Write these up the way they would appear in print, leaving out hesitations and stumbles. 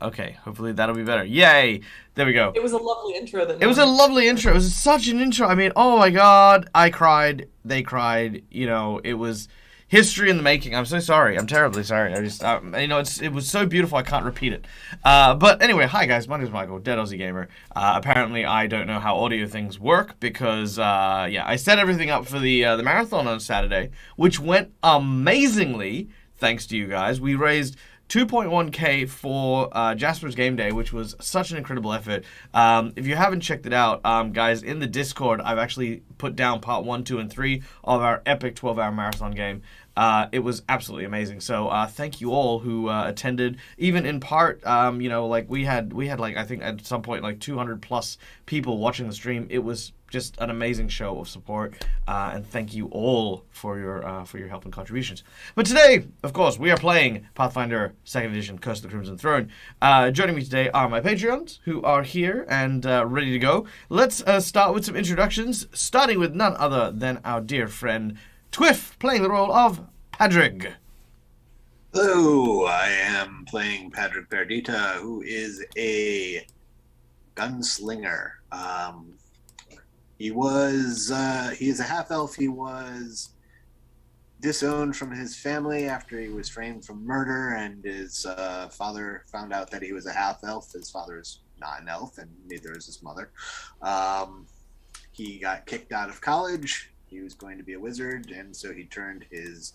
Okay, hopefully that'll be better. Yay! There we go. It was a lovely intro that It no was one a had. lovely intro. It was such an intro. I mean, oh my god, I cried. They cried. It was history in the making. I'm so sorry. I'm terribly sorry. It was so beautiful. I can't repeat it. But anyway, hi guys. My name is Michael, Dead Aussie Gamer. Apparently, I don't know how audio things work because, I set everything up for the marathon on Saturday, which went amazingly. Thanks to you guys, we raised 2.1k for Jasper's Game Day, which was such an incredible effort. If you haven't checked it out, guys, in the Discord, I've actually put down part 1, 2, and 3 of our epic 12-hour marathon game. It was absolutely amazing. So thank you all who attended, even in part. We had like I think at some point like 200 plus people watching the stream. It was just an amazing show of support, and thank you all for your help and contributions. But today, of course, we are playing Pathfinder 2nd Edition: Curse of the Crimson Throne. Joining me today are my Patreons, who are here and ready to go. Let's start with some introductions, starting with none other than our dear friend Twiff, playing the role of Padrig. Hello, I am playing Patrick Perdita, who is a gunslinger. He is a half elf. He was disowned from his family after he was framed for murder, and his father found out that he was a half elf. His father is not an elf, and neither is his mother. He got kicked out of college. He was going to be a wizard, and so he turned his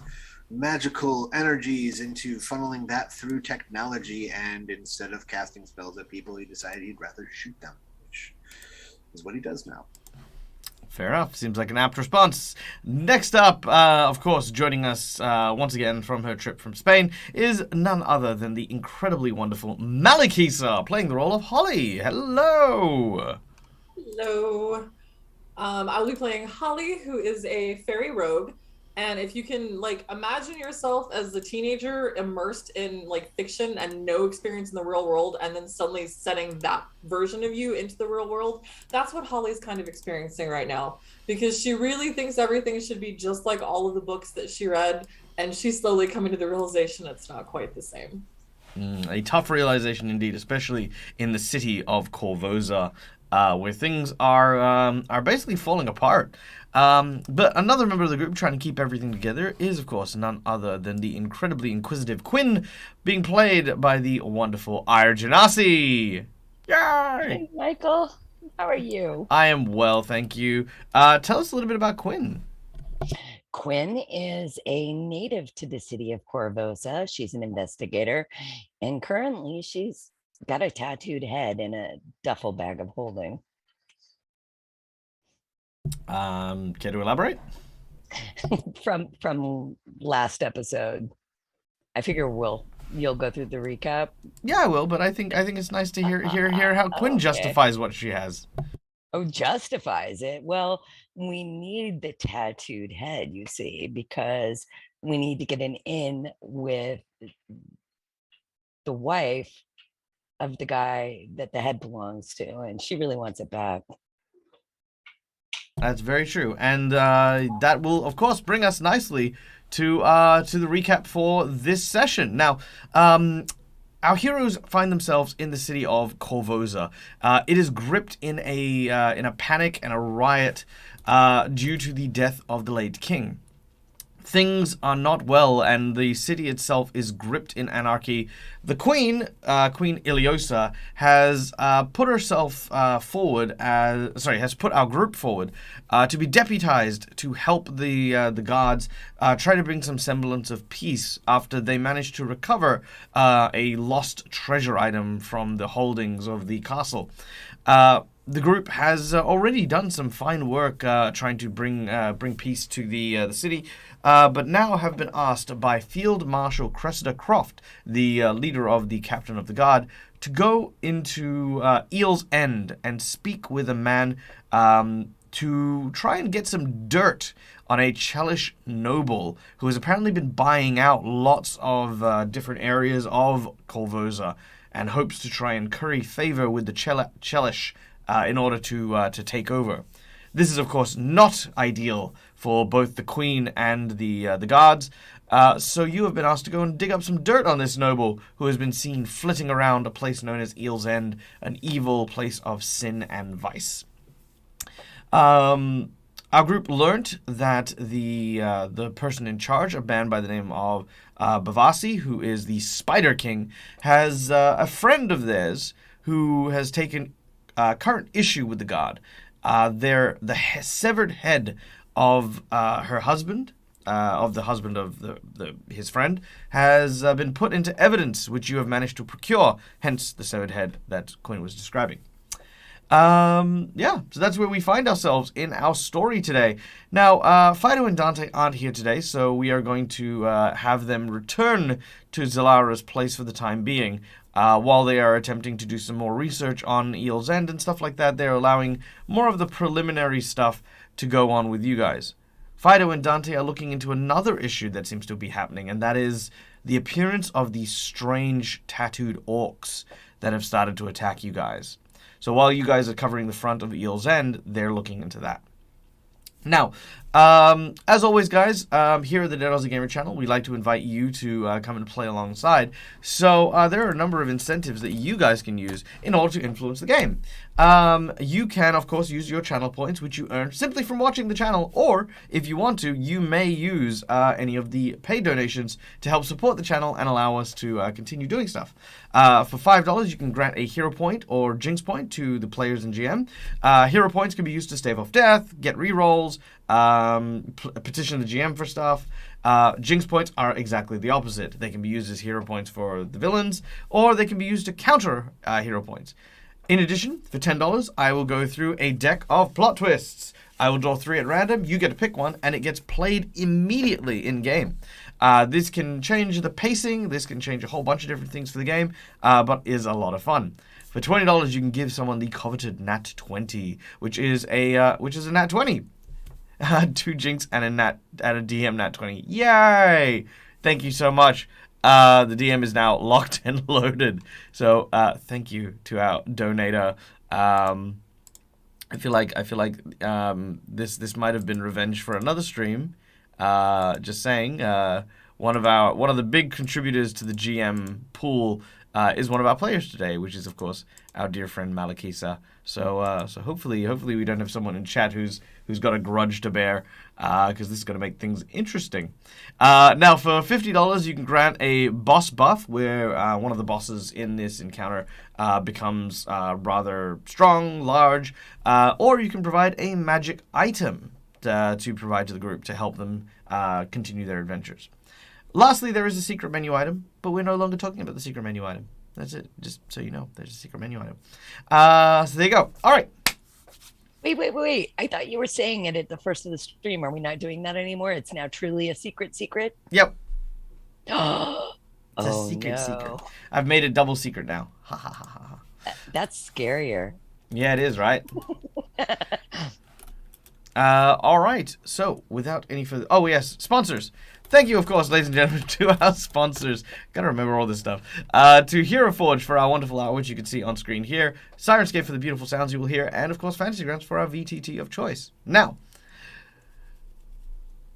magical energies into funneling that through technology, and instead of casting spells at people, he decided he'd rather shoot them, which is what he does now. Fair enough. Seems like an apt response. Next up, of course, joining us once again from her trip from Spain is none other than the incredibly wonderful Malikisa, playing the role of Holly. Hello! Hello. I'll be playing Holly, who is a fairy rogue. And if you can imagine yourself as a teenager immersed in fiction and no experience in the real world, and then suddenly setting that version of you into the real world, that's what Holly's kind of experiencing right now. Because she really thinks everything should be just like all of the books that she read, and she's slowly coming to the realization it's not quite the same. A tough realization indeed, especially in the city of Korvosa, where things are basically falling apart. But another member of the group trying to keep everything together is, of course, none other than the incredibly inquisitive Quinn, being played by the wonderful Janasi. Yay! Hey, Michael, how are you? I am well, thank you. Tell us a little bit about Quinn. Quinn is a native to the city of Korvosa. She's an investigator, and currently she's got a tattooed head in a duffel bag of holding. Care to elaborate? From last episode. I figure you'll go through the recap. Yeah, I will, but I think it's nice to hear how Quinn Okay. justifies what she has. Oh, justifies it. Well, we need the tattooed head, you see, because we need to get an in with the wife of the guy that the head belongs to, and she really wants it back. That's very true, and that will, of course, bring us nicely to the recap for this session. Now, our heroes find themselves in the city of Korvosa. It is gripped in a panic and a riot due to the death of the late king. Things are not well, and the city itself is gripped in anarchy. The Queen, Queen Iliosa, has put our group forward to be deputized to help the guards try to bring some semblance of peace after they managed to recover a lost treasure item from the holdings of the castle. The group has already done some fine work trying to bring peace to the city, but now have been asked by Field Marshal Cressida Croft, the leader of the Captain of the Guard, to go into Eel's End and speak with a man to try and get some dirt on a Chelish noble who has apparently been buying out lots of different areas of Korvosa and hopes to try and curry favor with the Chelish in order to take over. This is, of course, not ideal for both the queen and the guards. So you have been asked to go and dig up some dirt on this noble who has been seen flitting around a place known as Eel's End, an evil place of sin and vice. Our group learnt that the person in charge, a man by the name of Bavasi, who is the Spider King, has a friend of theirs who has taken current issue with the god. The severed head of her husband, of the husband of his friend, has been put into evidence, which you have managed to procure, hence the severed head that Quinn was describing. So that's where we find ourselves in our story today. Now, Fido and Dante aren't here today, so we are going to have them return to Zalara's place for the time being. While they are attempting to do some more research on Eel's End and stuff like that, they're allowing more of the preliminary stuff to go on with you guys. Fido and Dante are looking into another issue that seems to be happening, and that is the appearance of these strange tattooed orcs that have started to attack you guys. So while you guys are covering the front of Eel's End, they're looking into that. Now, as always, guys, here at the Dead Aussie Gamer channel, we like to invite you to come and play alongside. So there are a number of incentives that you guys can use in order to influence the game. You can, of course, use your channel points, which you earn simply from watching the channel, or if you want to, you may use any of the paid donations to help support the channel and allow us to continue doing stuff. For $5, you can grant a hero point or jinx point to the players and GM. Hero points can be used to stave off death, get rerolls, petition the GM for stuff. Jinx points are exactly the opposite. They can be used as hero points for the villains, or they can be used to counter hero points. In addition, for $10, I will go through a deck of plot twists. I will draw 3 at random, you get to pick one, and it gets played immediately in-game. This can change the pacing, this can change a whole bunch of different things for the game, but is a lot of fun. For $20, you can give someone the coveted Nat 20, which is a Nat 20. 2 Jinx and a DM Nat 20. Yay! Thank you so much. The DM is now locked and loaded. So thank you to our donator. I feel like this might have been revenge for another stream. Just saying. One of the big contributors to the GM pool is one of our players today, which is of course our dear friend Malakisa. So hopefully we don't have someone in chat who's got a grudge to bear, because this is going to make things interesting. Now, for $50, you can grant a boss buff, where one of the bosses in this encounter becomes rather strong, large, or you can provide a magic item to provide to the group to help them continue their adventures. Lastly, there is a secret menu item, but we're no longer talking about the secret menu item. That's it. Just so you know, there's a secret menu item. So there you go. All right. Wait. I thought you were saying it at the first of the stream. Are we not doing that anymore? It's now truly a secret? Yep. Oh, it's a secret. I've made it double secret now. Ha ha ha ha. That's scarier. Yeah, it is, right? All right. So, without any further... Oh, yes. Sponsors. Thank you, of course, ladies and gentlemen, to our sponsors. Gotta remember all this stuff. To Hero Forge for our wonderful art, which you can see on screen here. Sirenscape for the beautiful sounds you will hear. And, of course, Fantasy Grounds for our VTT of choice. Now,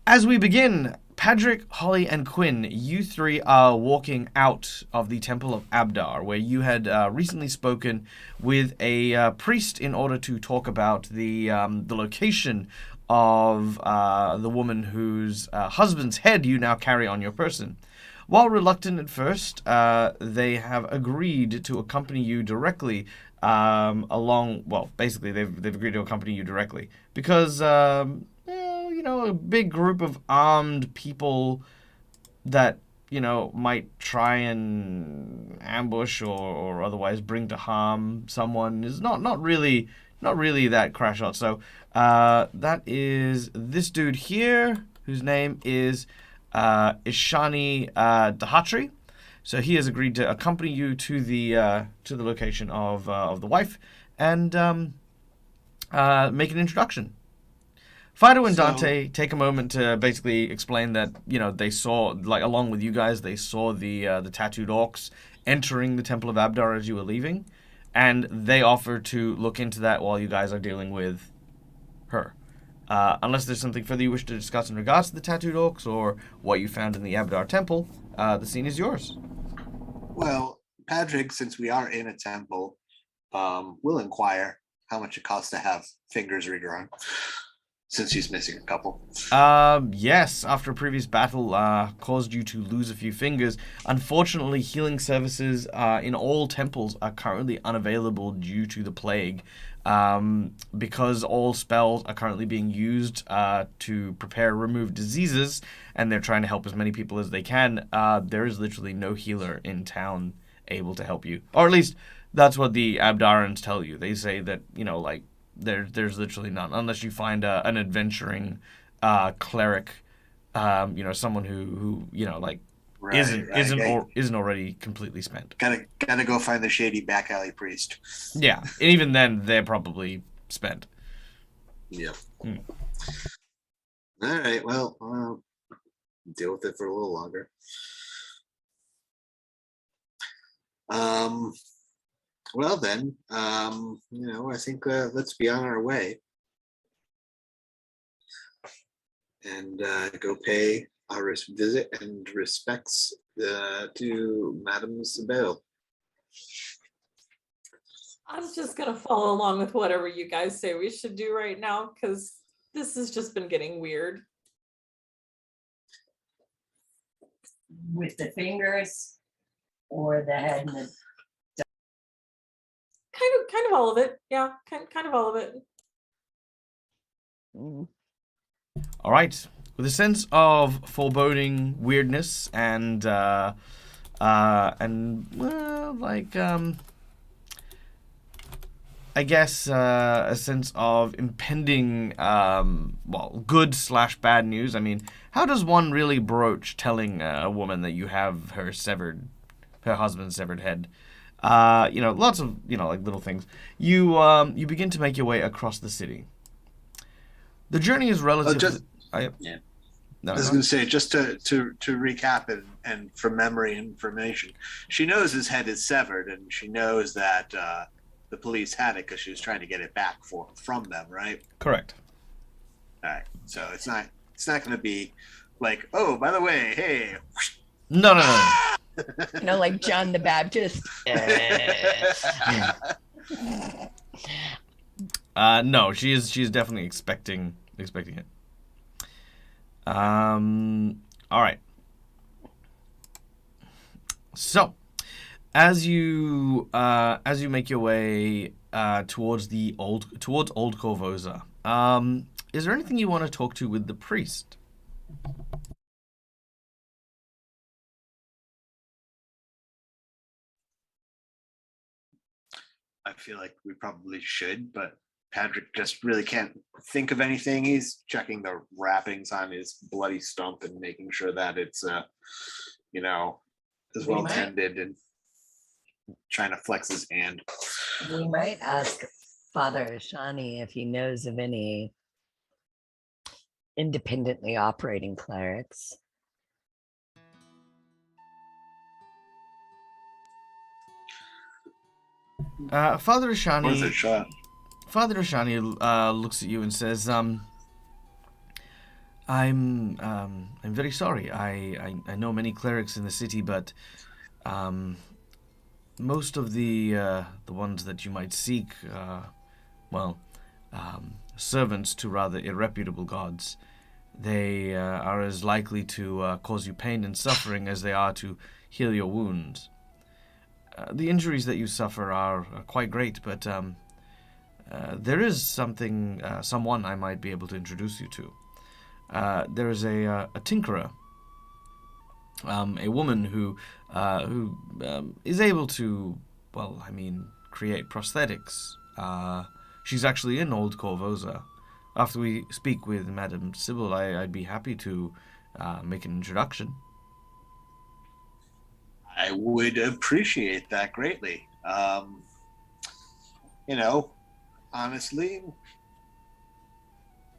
as we begin, Patrick, Holly, and Quinn, you three are walking out of the Temple of Abdar, where you had recently spoken with a priest in order to talk about the location of the woman whose husband's head you now carry on your person. While reluctant at first, they have agreed to accompany you directly basically they've agreed to accompany you directly because, a big group of armed people that, might try and ambush or otherwise bring to harm someone is not really that crash out. So that is this dude here, whose name is Ishani Dahatri. So he has agreed to accompany you to the location of the wife and make an introduction. Fido and Dante take a moment to basically explain that they saw, along with you guys, they saw the tattooed orcs entering the Temple of Abdar as you were leaving. And they offer to look into that while you guys are dealing with her. Unless there's something further you wish to discuss in regards to the tattooed orcs or what you found in the Abdar temple, the scene is yours. Well, Patrick, since we are in a temple, will inquire how much it costs to have fingers redrawn, since he's missing a couple. Yes, after a previous battle caused you to lose a few fingers. Unfortunately, healing services in all temples are currently unavailable due to the plague. Because all spells are currently being used to prepare remove diseases, and they're trying to help as many people as they can, there is literally no healer in town able to help you. Or at least, that's what the Abdarans tell you. They say that, there's literally none, unless you find an adventuring cleric, someone who isn't already completely spent. Gotta go find the shady back alley priest. Yeah, and even then, they're probably spent. Yeah. All right. Well, I'll deal with it for a little longer. Well then, I think let's be on our way and go pay our visit and respects to Madame Sybil. I'm just gonna follow along with whatever you guys say we should do right now, because this has just been getting weird. With the fingers or the head and the... Kind of all of it. Yeah, kind of all of it. All right. With a sense of foreboding weirdness and I guess a sense of impending, good/bad news. I mean, how does one really broach telling a woman that you have her husband's severed head? Lots of, little things. You begin to make your way across the city. The journey is relatively... Yeah. No, I was going to say, just to recap and from memory information, she knows his head is severed, and she knows that the police had it because she was trying to get it back from them, right? Correct. All right. So it's not going to be like, oh, by the way, hey. No. Like John the Baptist. No, she is definitely expecting it. All right. So, as you make your way towards Old Korvosa, is there anything you want to talk to with the priest? I feel like we probably should, but Patrick just really can't think of anything. He's checking the wrappings on his bloody stump and making sure that it's, as well tended, and trying to flex his hand. We might ask Father Shoanti if he knows of any independently operating clerics. Father Shoanti. Worth a shot. Father Shoanti looks at you and says, I'm very sorry. I know many clerics in the city, but most of the ones that you might seek, servants to rather irreputable gods. They are as likely to cause you pain and suffering as they are to heal your wounds. The injuries that you suffer are quite great, but there is someone I might be able to introduce you to. There is a tinkerer, a woman who is able to, create prosthetics. She's actually in Old Korvosa. After we speak with Madame Sybil, I'd be happy to make an introduction. I would appreciate that greatly. Honestly,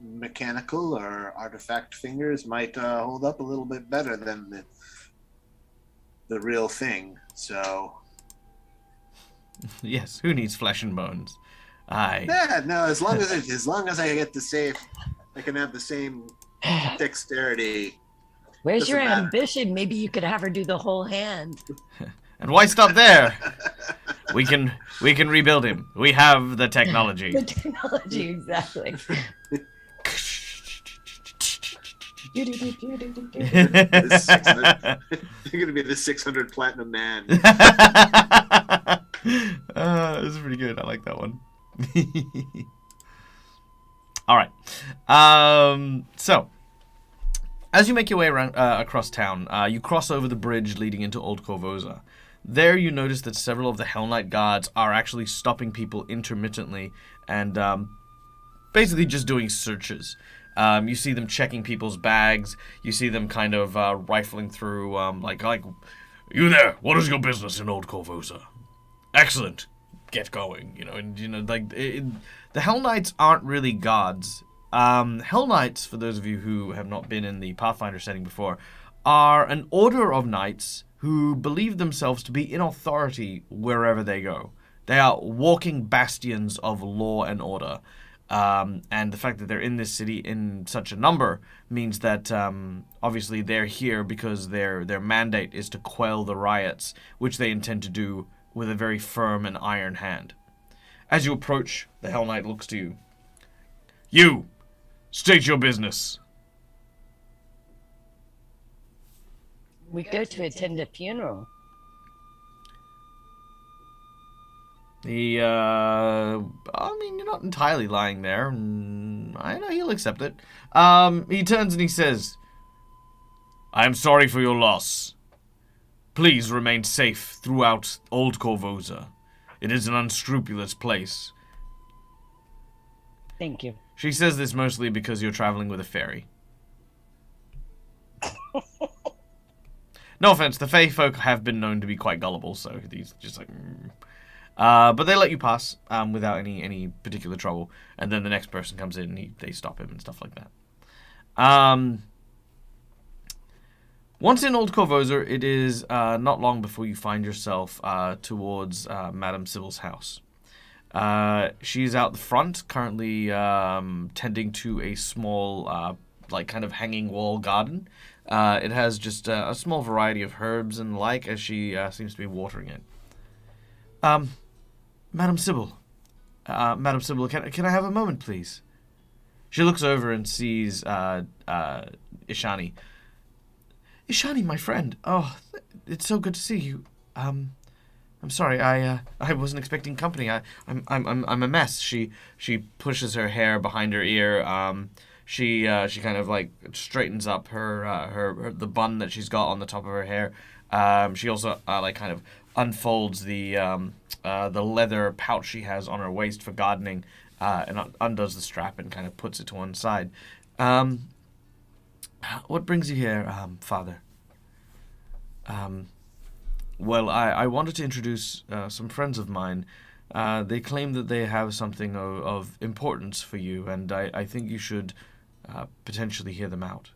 mechanical or artifact fingers might hold up a little bit better than the real thing. So, yes, who needs flesh and bones? Yeah, no. As long as I get to save I can have the same dexterity. Where's Doesn't your matter. ambition? Maybe you could have her do the whole hand. And why stop there? We can rebuild him. We have the technology. The technology, exactly. The 600 You're gonna be the 600 platinum man. This is pretty good. I like that one. All right. So, as you make your way around across town, you cross over the bridge leading into Old Korvosa. There, you notice that several of the Hell Knight guards are actually stopping people intermittently and basically just doing searches. You see them checking people's bags. You see them kind of rifling through, like, you there? What is your business in Old Korvosa? Excellent. Get going. The Hell Knights aren't really gods. Hell Knights, for those of you who have not been in the Pathfinder setting before, are an order of knights who believe themselves to be in authority wherever they go. They are walking bastions of law and order. And the fact that they're in this city in such a number means that obviously they're here because their mandate is to quell the riots, which they intend to do with a very firm and iron hand. As you approach, the Hell Knight looks to you. You! State your business. We go to attend a funeral. You're not entirely lying there. I know he'll accept it. He turns and he says, I am sorry for your loss. Please remain safe throughout Old Korvosa. It is an unscrupulous place. Thank you. She says this mostly because you're traveling with a fairy. No offense, the Fae folk have been known to be quite gullible, so he's just like... but they let you pass without any particular trouble. And then the next person comes in and they stop him and stuff like that. Once in Old Korvosa, it is not long before you find yourself towards Madame Sybil's house. She's out the front, currently tending to a small, kind of hanging wall garden. It has just a small variety of herbs and the like, as she seems to be watering it. Madam Sybil, can I have a moment, please? She looks over and sees Ishani. Ishani, my friend. Oh, it's so good to see you. I'm sorry. I wasn't expecting company. I'm a mess. She pushes her hair behind her ear. She kind of like straightens up her the bun that she's got on the top of her hair. She also kind of unfolds the leather pouch she has on her waist for gardening, and undoes the strap and kind of puts it to one side. What brings you here, Father? Well, I wanted to introduce some friends of mine. They claim that they have something of importance for you, and I think you should potentially hear them out.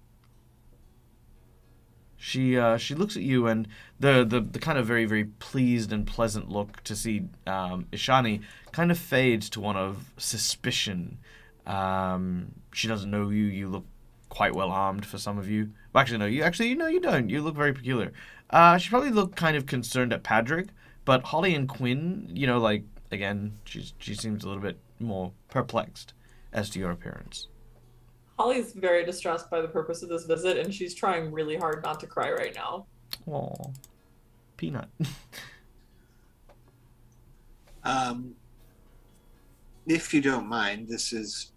She looks at you, and the kind of very, very pleased and pleasant look to see Ishani kind of fades to one of suspicion. She doesn't know you. You look quite well armed for some of you. Well, actually, no. You don't. You look very peculiar. She probably looked kind of concerned at Patrick, but Holly and Quinn, again, she seems a little bit more perplexed as to your appearance. Holly's very distressed by the purpose of this visit, and she's trying really hard not to cry right now. Aw. Peanut. If you don't mind, this is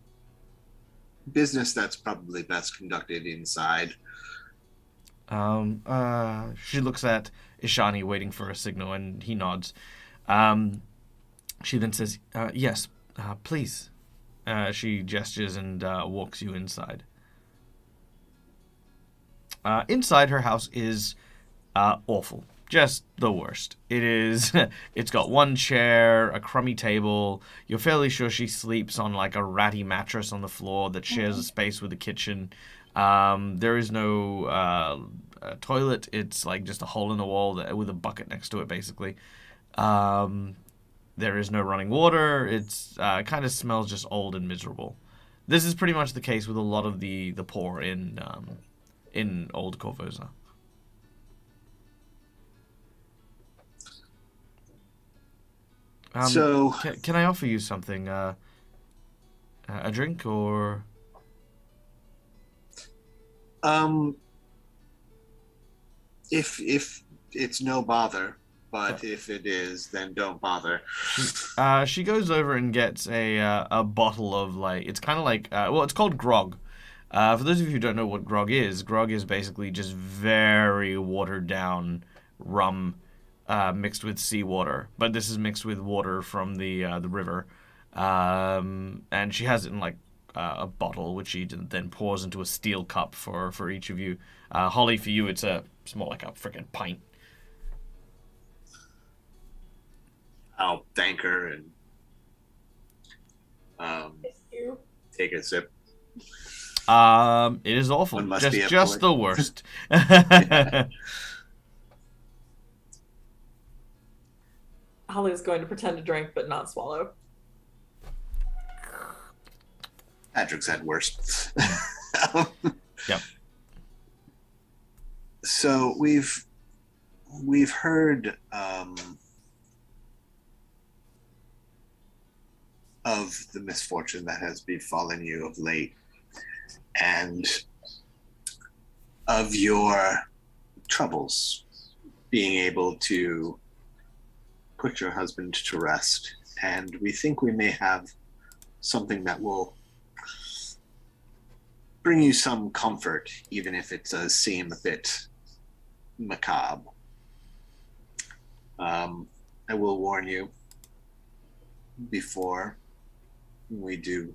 business that's probably best conducted inside. She looks at Ishani waiting for a signal, and he nods. She then says, yes, please. She gestures and walks you inside. Inside her house is awful. Just the worst. It's got one chair, a crummy table. You're fairly sure she sleeps on like a ratty mattress on the floor that shares a space with the kitchen. There is no toilet. It's like just a hole in the wall with a bucket next to it, basically. There is no running water. It's kind of smells just old and miserable. This is pretty much the case with a lot of the poor in old Korvosa. So, can I offer you something? A drink or? If it's no bother, but if it is, then don't bother. She goes over and gets a bottle of like, it's kind of like well, it's called grog. For those of you who don't know what grog is basically just very watered down rum mixed with seawater, but this is mixed with water from the river, and she has it in like a bottle, which she then pours into a steel cup for each of you. Holly, for you, it's more like a freaking pint. I'll thank her and take a sip. It is awful. One must be a Just poet. the worst. Holly is going to pretend to drink but not swallow. Patrick's had worse. Yep. So we've heard of the misfortune that has befallen you of late, and of your troubles being able to put your husband to rest. And we think we may have something that will bring you some comfort, even if it does seem a bit macabre. I will warn you before we do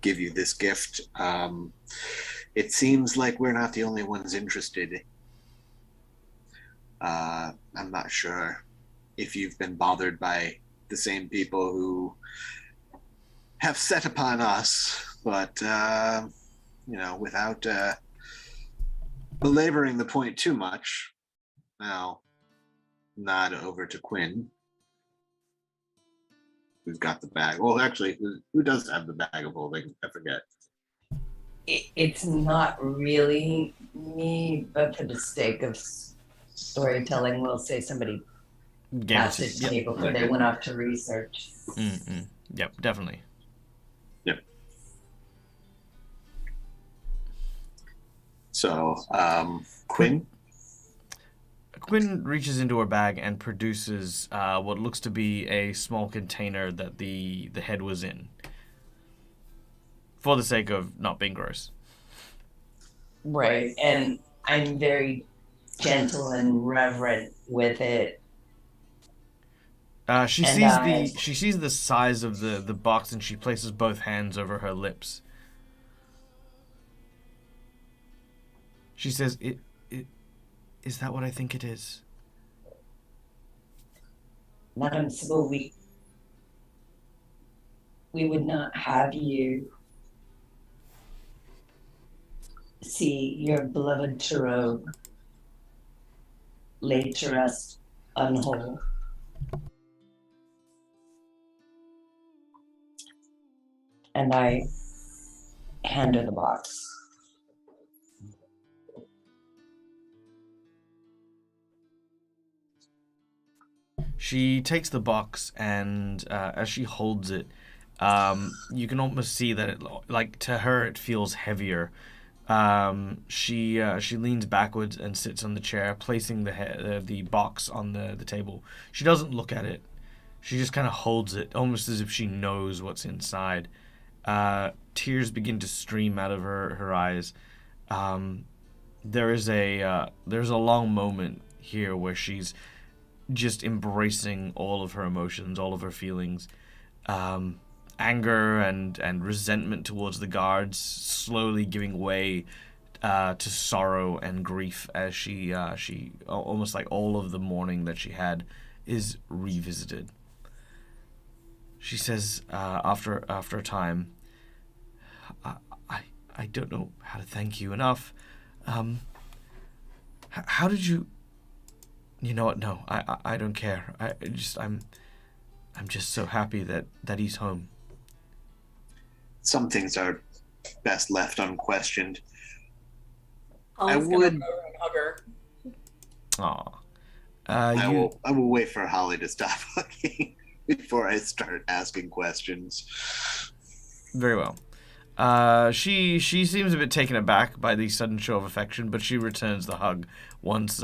give you this gift. It seems like we're not the only ones interested. I'm not sure if you've been bothered by the same people who have set upon us, but without belaboring the point too much, I'll nod over to Quinn, who's got the bag. Well, actually, who does have the bag of holding? I forget. It's not really me, but for the sake of storytelling, we'll say somebody passed it to me before they went off to research. Mm-mm. Yep, definitely. Yep. So, Quinn reaches into her bag and produces what looks to be a small container that the head was in, for the sake of not being gross. Right, and I'm very gentle and reverent with it. She sees the size of the box, and she places both hands over her lips. She says, "Is that what I think it is?" Madam Sybil, we would not have you see your beloved Tarot laid to rest unwhole. And I hand her the box. She takes the box, and as she holds it, you can almost see that it, like, to her, it feels heavier. She leans backwards and sits on the chair, placing the box on the table. She doesn't look at it. She just kind of holds it, almost as if she knows what's inside. Tears begin to stream out of her eyes. There's a long moment here where she's just embracing all of her emotions, all of her feelings. Anger and resentment towards the guards, slowly giving way to sorrow and grief as she almost like all of the mourning that she had is revisited. She says after a time, I don't know how to thank you enough. How did you? You know what? No, I don't care. I'm just so happy that he's home. some things are best left unquestioned. Holly's gonna would- go and hug her. Aw. I will wait for Holly to stop hugging before I start asking questions. Very well. She seems a bit taken aback by the sudden show of affection, but she returns the hug once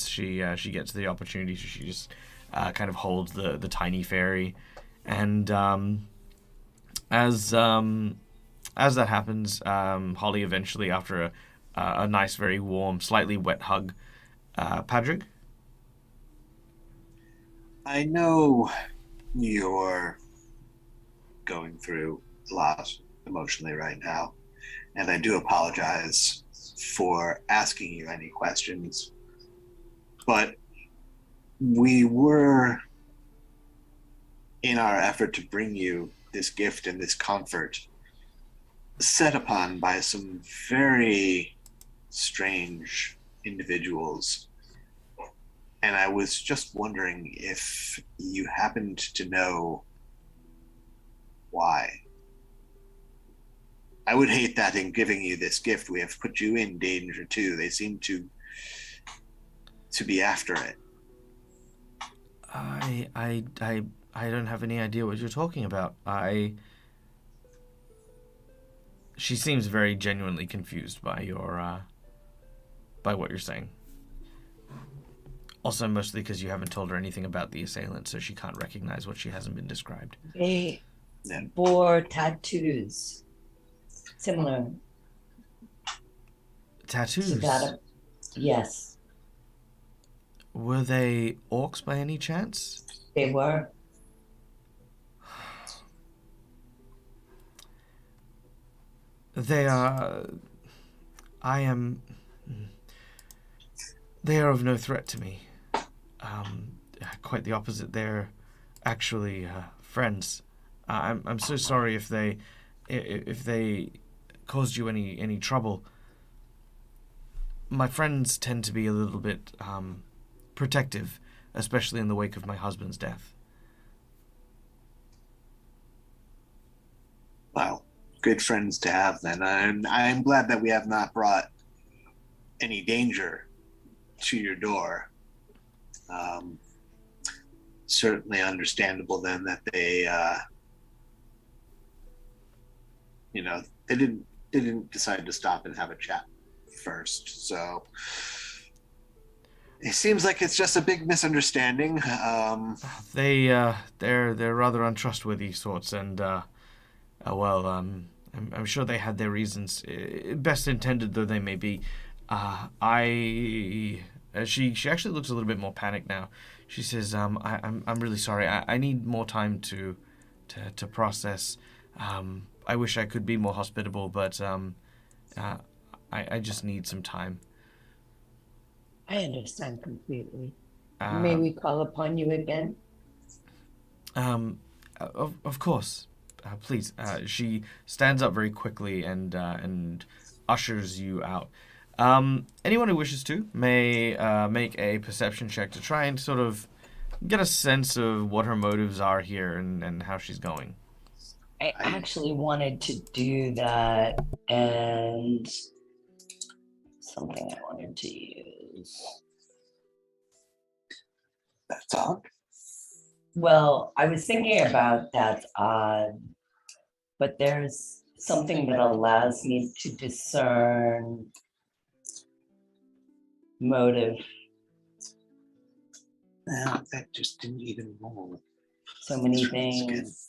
she gets the opportunity. So she just kind of holds the tiny fairy, and as that happens, Holly eventually, after a nice, very warm, slightly wet hug, Patrick. I know you're going through a lot emotionally right now, and I do apologize for asking you any questions, but we were, in our effort to bring you this gift and this comfort, set upon by some very strange individuals. And I was just wondering if you happened to know why. I would hate that in giving you this gift we have put you in danger too. They seem to be after it. I don't have any idea what you're talking about. She seems very genuinely confused by your by what you're saying. Also, mostly because you haven't told her anything about the assailant, so she can't recognize what she hasn't been described. They bore tattoos similar Tattoos? to that. Yes, Were they orcs by any chance? they were. They are... They are of no threat to me. Quite the opposite. They're actually friends. I'm so sorry if they caused you any trouble. My friends tend to be a little bit protective, especially in the wake of my husband's death. Well, good friends to have then. I'm glad that we have not brought any danger to your door. Certainly understandable then that they didn't decide to stop and have a chat first. So it seems like it's just a big misunderstanding. They're rather untrustworthy sorts, and I'm sure they had their reasons, best intended though they may be. She actually looks a little bit more panicked now. She says, I'm really sorry. I need more time to process. I wish I could be more hospitable, but I just need some time. I understand completely. May we call upon you again? Of course. Please. She stands up very quickly and ushers you out. Anyone who wishes to may make a perception check to try and sort of get a sense of what her motives are here and how she's going. I actually wanted to do that, and something I wanted to use. That's all. Well, I was thinking about that, but there's something that allows me to discern motive. No, that just didn't even roll. So many That's good. things.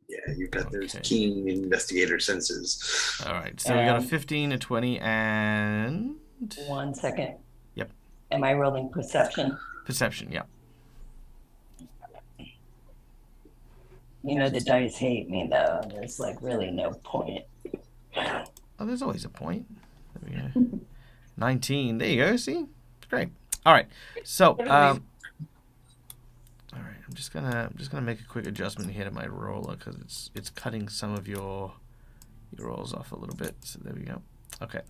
Yeah, you've got those Okay. keen investigator senses. All right. So we got a 15, a 20, and 1 second. Yep. Am I rolling perception? perception. Yeah. You know, the dice hate me, though. There's like really no point. Oh, there's always a point. There we go. 19. There you go. See? Great. All right. So, all right. I'm just gonna make a quick adjustment here to my roller because it's cutting some of your rolls off a little bit. So there we go. Okay.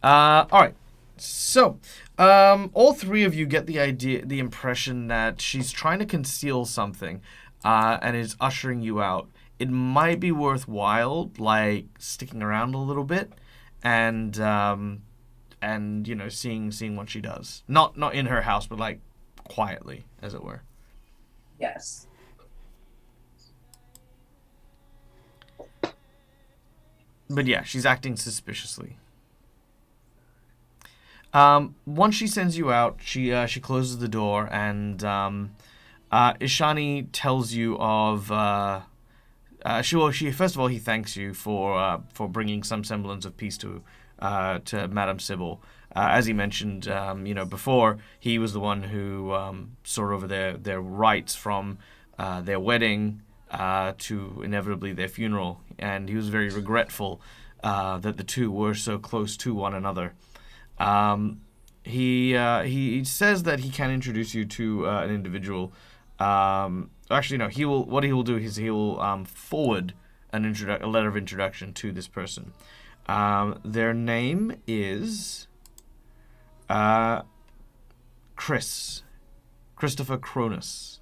All right. So, all three of you get the impression that she's trying to conceal something, and is ushering you out. It might be worthwhile, like, sticking around a little bit, and seeing what she does. Not in her house, but like quietly, as it were. Yes. But yeah, she's acting suspiciously. Once she sends you out, she closes the door, and Ishani tells you of. She first of all, he thanks you for bringing some semblance of peace to Madame Sybil. As he mentioned, before, he was the one who saw over their rites from their wedding to inevitably their funeral, and he was very regretful that the two were so close to one another. He says that he can introduce you to an individual. Actually, no. What he will do is he will forward a letter of introduction to this person. Their name is Christopher Cronus.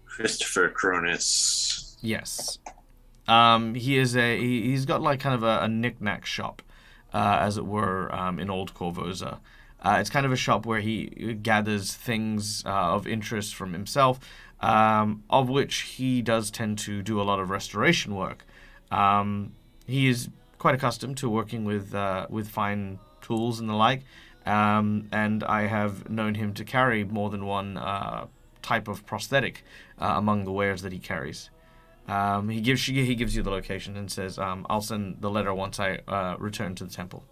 Christopher Cronus. Yes. He's got like kind of a knick-knack shop, as it were, in Old Korvosa. It's kind of a shop where he gathers things of interest from himself, of which he does tend to do a lot of restoration work. He is quite accustomed to working with fine tools and the like, and I have known him to carry more than one type of prosthetic among the wares that he carries. He gives you the location and says, "I'll send the letter once I return to the temple."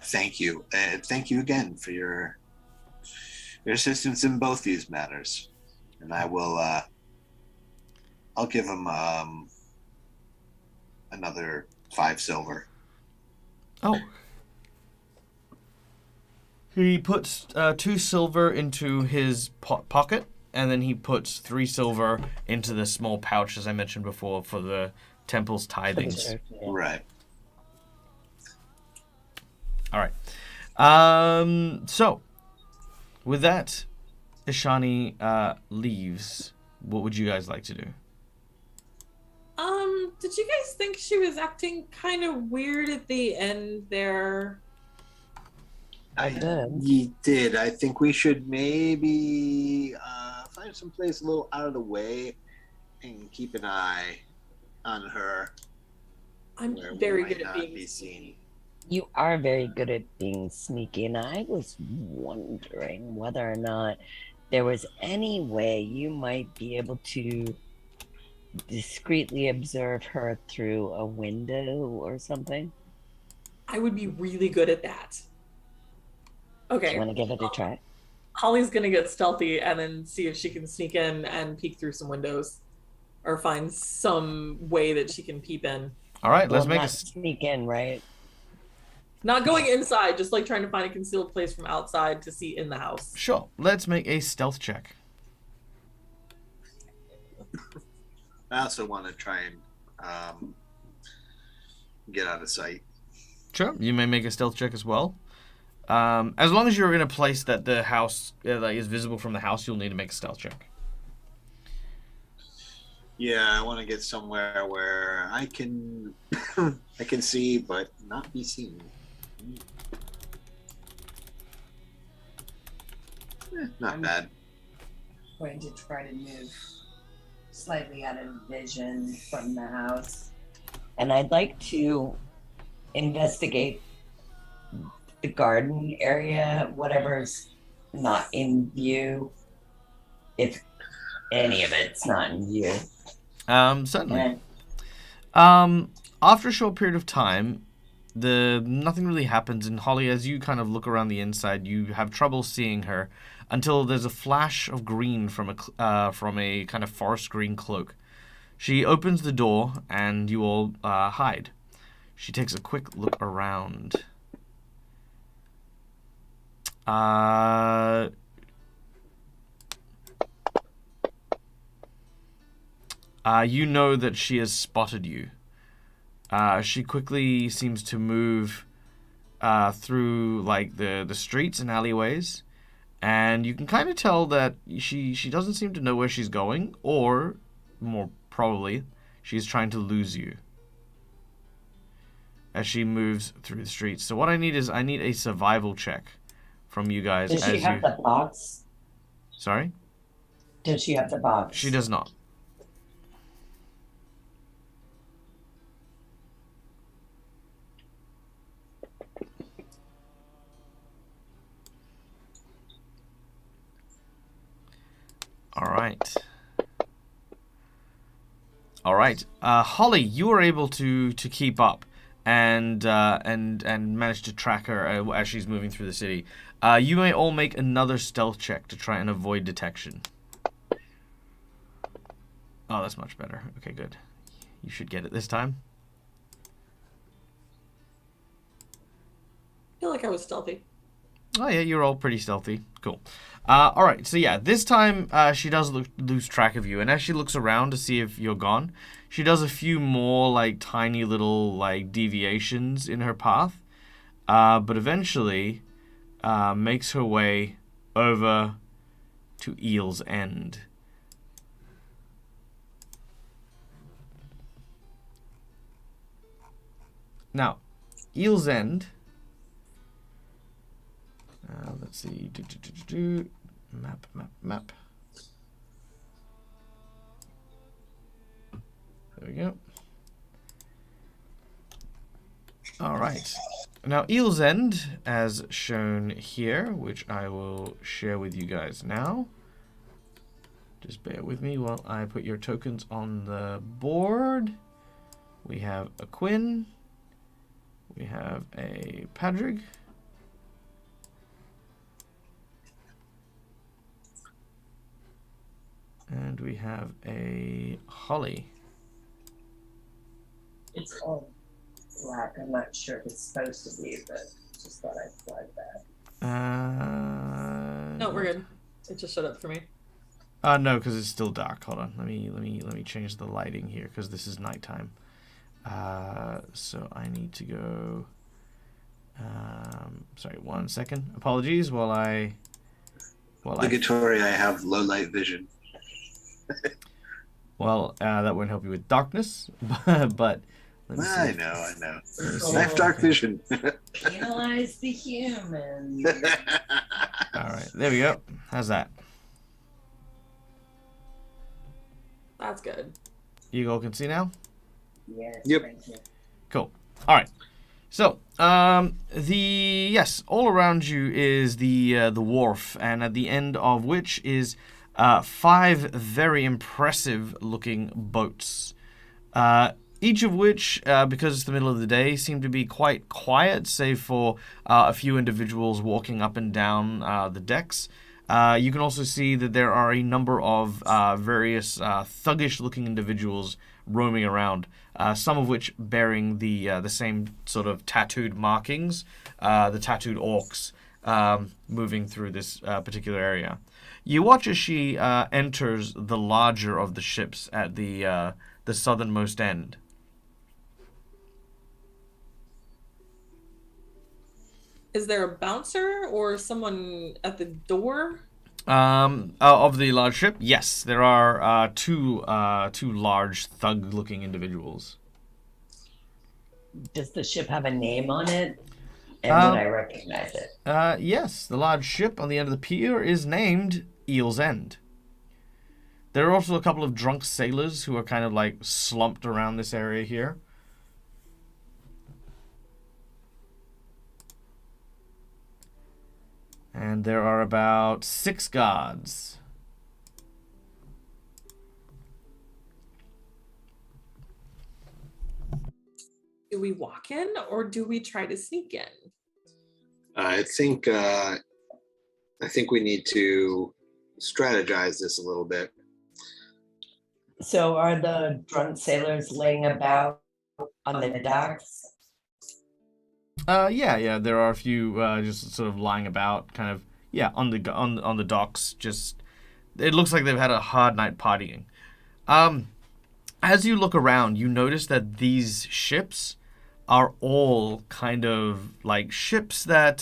Thank you. Thank you again for your assistance in both these matters. And I will, I'll give him another 5 silver. Oh. He puts 2 silver into his pocket, and then he puts 3 silver into the small pouch, as I mentioned before, for the temple's tithings. Right. All right. So, with that, Ishani leaves. What would you guys like to do? Did you guys think she was acting kind of weird at the end there? I did. You did. I think we should maybe find some place a little out of the way and keep an eye on her. I'm where we very might good at not being be sneaky. seen. You are very good at being sneaky, and I was wondering whether or not there was any way you might be able to discreetly observe her through a window or something. I would be really good at that. Do Okay. you want to give it a try? Holly's gonna get stealthy and then see if she can sneak in and peek through some windows, or find some way that she can peep in. All right, let's Well, make not a. sneak in, right? Not going inside, just like trying to find a concealed place from outside to see in the house. Sure. Let's make a stealth check. I also want to try and get out of sight. Sure. You may make a stealth check as well. As long as you're in a place that the house is visible from the house, you'll need to make a stealth check. Yeah, I want to get somewhere where I can I can see but not be seen. Not bad. Going to try to move slightly out of vision from the house. And I'd like to investigate the garden area, whatever's not in view, if any of it's not in view. Certainly. After a short period of time, nothing really happens, and Holly, as you kind of look around the inside, you have trouble seeing her until there's a flash of green from a kind of forest green cloak. She opens the door, and you all hide. She takes a quick look around. You know that she has spotted you. She quickly seems to move through like the streets and alleyways, and you can kind of tell that she doesn't seem to know where she's going, or more probably, she's trying to lose you as she moves through the streets. So what I need a survival check from you guys. Does she have the box? Sorry? Does she have the box? She does not. All right. Holly, you were able to keep up and manage to track her as she's moving through the city. You may all make another stealth check to try and avoid detection. Oh, that's much better. Okay, good. You should get it this time. I feel like I was stealthy. Oh yeah, you're all pretty stealthy. Cool. All right, so yeah, this time she does lose track of you, and as she looks around to see if you're gone, she does a few more like tiny little like deviations in her path, but eventually makes her way over to Eel's End. Now, Eel's End. Let's see. Map. There we go. All right. Now, Eel's End, as shown here, which I will share with you guys now. Just bear with me while I put your tokens on the board. We have a Quinn. We have a Padrig. And we have a Holly. It's all black. I'm not sure if it's supposed to be, but just thought I'd flag that. No, we're good. It just showed up for me. No, because it's still dark. Hold on. Let me change the lighting here because this is nighttime. So I need to go. Sorry, 1 second. Apologies while I. Obligatory, I have low light vision. Well, that won't help you with darkness, but I know. I have dark vision. Penalize the human. All right, there we go. How's that? That's good. You all can see now? Yes. Yep. Thank you. Cool. All right. So, yes, all around you is the wharf, and at the end of which is 5 very impressive-looking boats. Each of which, because it's the middle of the day, seem to be quite quiet, save for a few individuals walking up and down the decks. You can also see that there are a number of various thuggish-looking individuals roaming around, some of which bearing the same sort of tattooed markings, the tattooed orcs moving through this particular area. You watch as she enters the larger of the ships at the southernmost end. Is there a bouncer or someone at the door? Of the large ship, yes, there are two large thug-looking individuals. Does the ship have a name on it? And would I recognize it? Yes, the large ship on the end of the pier is named Eel's End. There are also a couple of drunk sailors who are kind of like slumped around this area here. And there are about 6 guards. Do we walk in or do we try to sneak in? I think we need to strategize this a little bit. So are the drunk sailors laying about on the docks? Yeah, there are a few just sort of lying about, kind of, on the docks. Just, it looks like they've had a hard night partying. as you look around, you notice that these ships are all kind of like ships that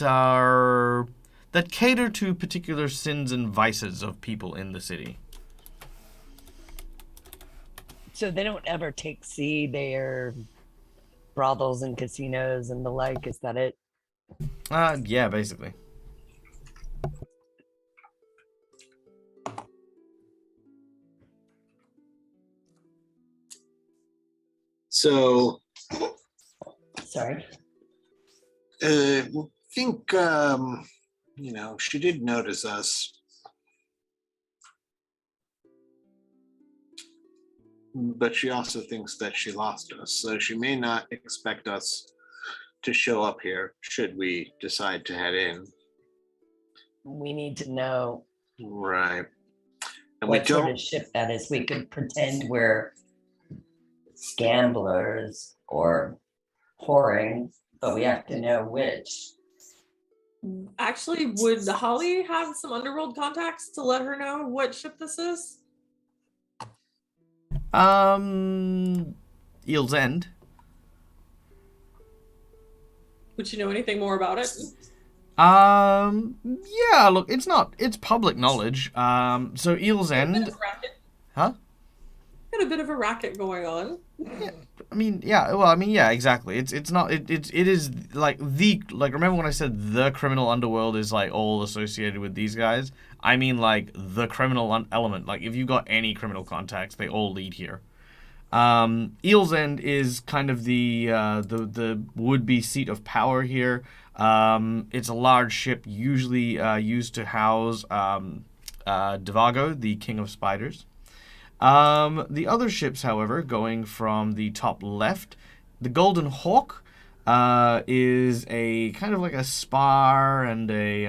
cater to particular sins and vices of people in the city. So they don't ever take sea. They are brothels and casinos and the like. Is that it? Yeah, basically. So, Sorry. I think, she did notice us. But she also thinks that she lost us, so she may not expect us to show up here should we decide to head in. We need to know Right. And what sort of ship that is. We could pretend we're gamblers or whoring, but we have to know which. Actually, would Holly have some underworld contacts to let her know what ship this is? Eel's End. Would you know anything more about it? Yeah, look, it's public knowledge. So Eel's End. Huh? Got a bit of a racket going on. Yeah, exactly. It is like remember when I said the criminal underworld is like all associated with these guys? I mean like the criminal element. Like if you got any criminal contacts, they all lead here. Eel's End is kind of the would-be seat of power here. It's a large ship usually used to house Devago, the king of spiders. The other ships, however, going from the top left, the Golden Hawk is a kind of like a spa and a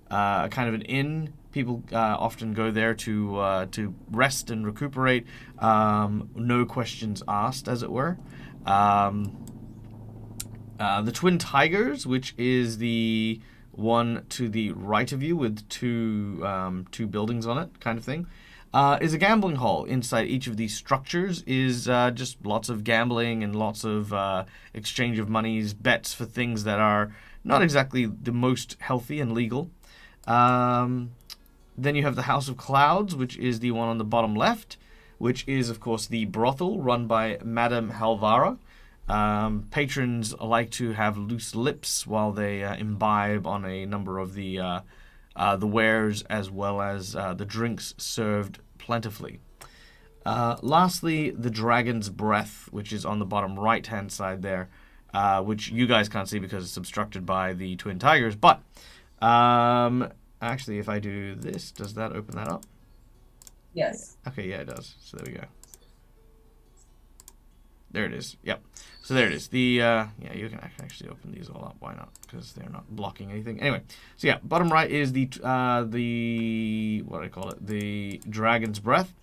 kind of an inn. People often go there to rest and recuperate, no questions asked, as it were. The Twin Tigers, which is the one to the right of you with two buildings on it, kind of thing. Is a gambling hall. Inside each of these structures is just lots of gambling and lots of exchange of monies, bets for things that are not exactly the most healthy and legal. Then you have the House of Clouds, which is the one on the bottom left, which is, of course, the brothel run by Madame Halvara. Patrons like to have loose lips while they imbibe on a number of the wares as well as the drinks served plentifully. Lastly, the Dragon's Breath, which is on the bottom right-hand side there, which you guys can't see because it's obstructed by the Twin Tigers. But actually, if I do this, does that open that up? Yes. Okay, yeah, it does. So there we go. There it is. Yep. So there it is. The yeah, you can actually open these all up. Why not? Because they're not blocking anything. Anyway, so yeah, bottom right is the what do I call it? The Dragon's Breath.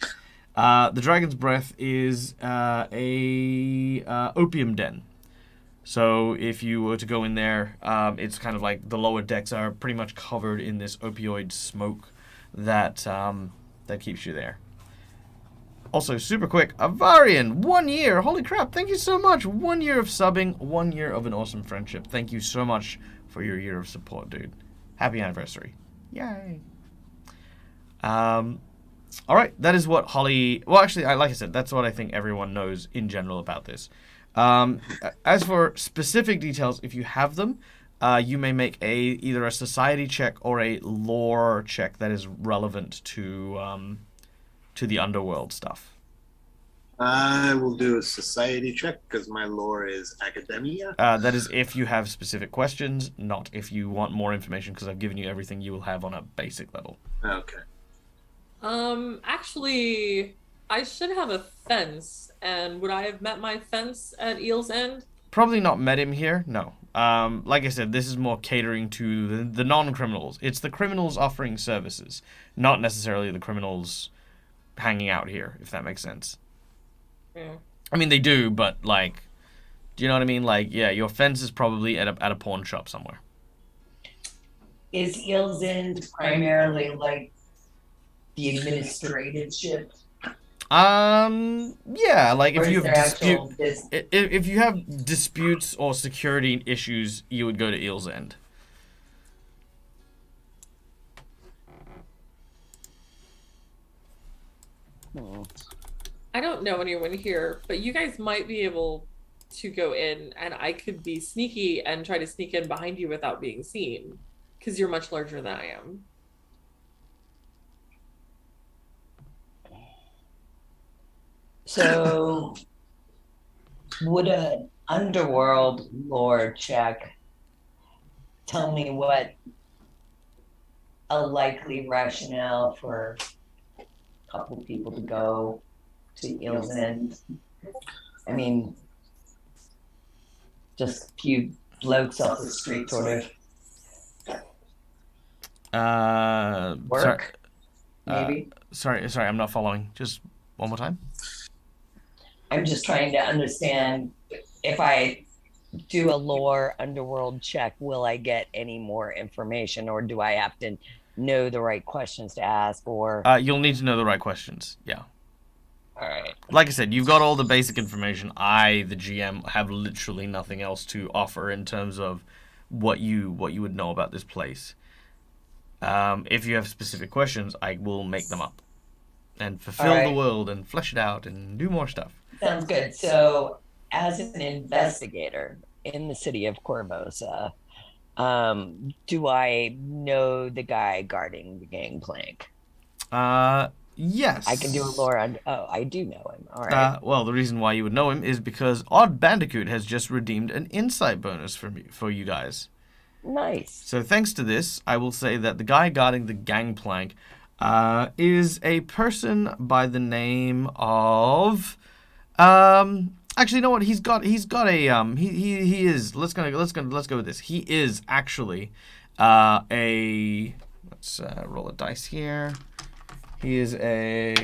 The Dragon's Breath is a opium den. So if you were to go in there, it's kind of like the lower decks are pretty much covered in this opioid smoke that that keeps you there. Also, super quick, Avarian, 1 year. Holy crap, thank you so much. 1 year of subbing, 1 year of an awesome friendship. Thank you so much for your year of support, dude. Happy anniversary. Yay. All right, that is what Holly... Well, actually, like I said, that's what I think everyone knows in general about this. As for specific details, if you have them, you may make either a society check or a lore check that is relevant to the underworld stuff. I will do a society check because my lore is academia. That is if you have specific questions, not if you want more information, because I've given you everything you will have on a basic level. Okay. Actually, I should have a fence, and would I have met my fence at Eel's End? Probably not met him here, no. Like I said, this is more catering to the non-criminals. It's the criminals offering services, not necessarily the criminals hanging out here, if that makes sense. Yeah. I mean, they do, but, like, do you know what I mean? Like, yeah, your fence is probably at a pawn shop somewhere. Is Eel's End primarily like the administrative ship? Yeah, like Or if is you there have actual if you have disputes or security issues, you would go to Eel's End. I don't know anyone here, but you guys might be able to go in, and I could be sneaky and try to sneak in behind you without being seen, because you're much larger than I am. So, would an underworld lore check tell me what a likely rationale for a couple people to go to Eel's End? I mean, just a few blokes off the street, sort of work, maybe. Sorry, I'm not following. Just one more time. I'm just trying to understand if I do a lore underworld check, will I get any more information, or do I have to know the right questions to ask? Or You'll need to know the right questions. Yeah. all right. Like I said, you've got all the basic information. I, the GM, have literally nothing else to offer in terms of what you would know about this place. If you have specific questions, I will make them up and fulfill the world and flesh it out and do more stuff. Sounds good. So, as an investigator in the city of Korvosa, do I know the guy guarding the gangplank? Yes. I can do a lore on. Oh, I do know him. All right. Well, the reason why you would know him is because Odd Bandicoot has just redeemed an insight bonus for you guys. Nice. So thanks to this, I will say that the guy guarding the gangplank is a person by the name of actually, you know what? He's got a he is let's go with this. He is actually a let's roll a dice here. He's an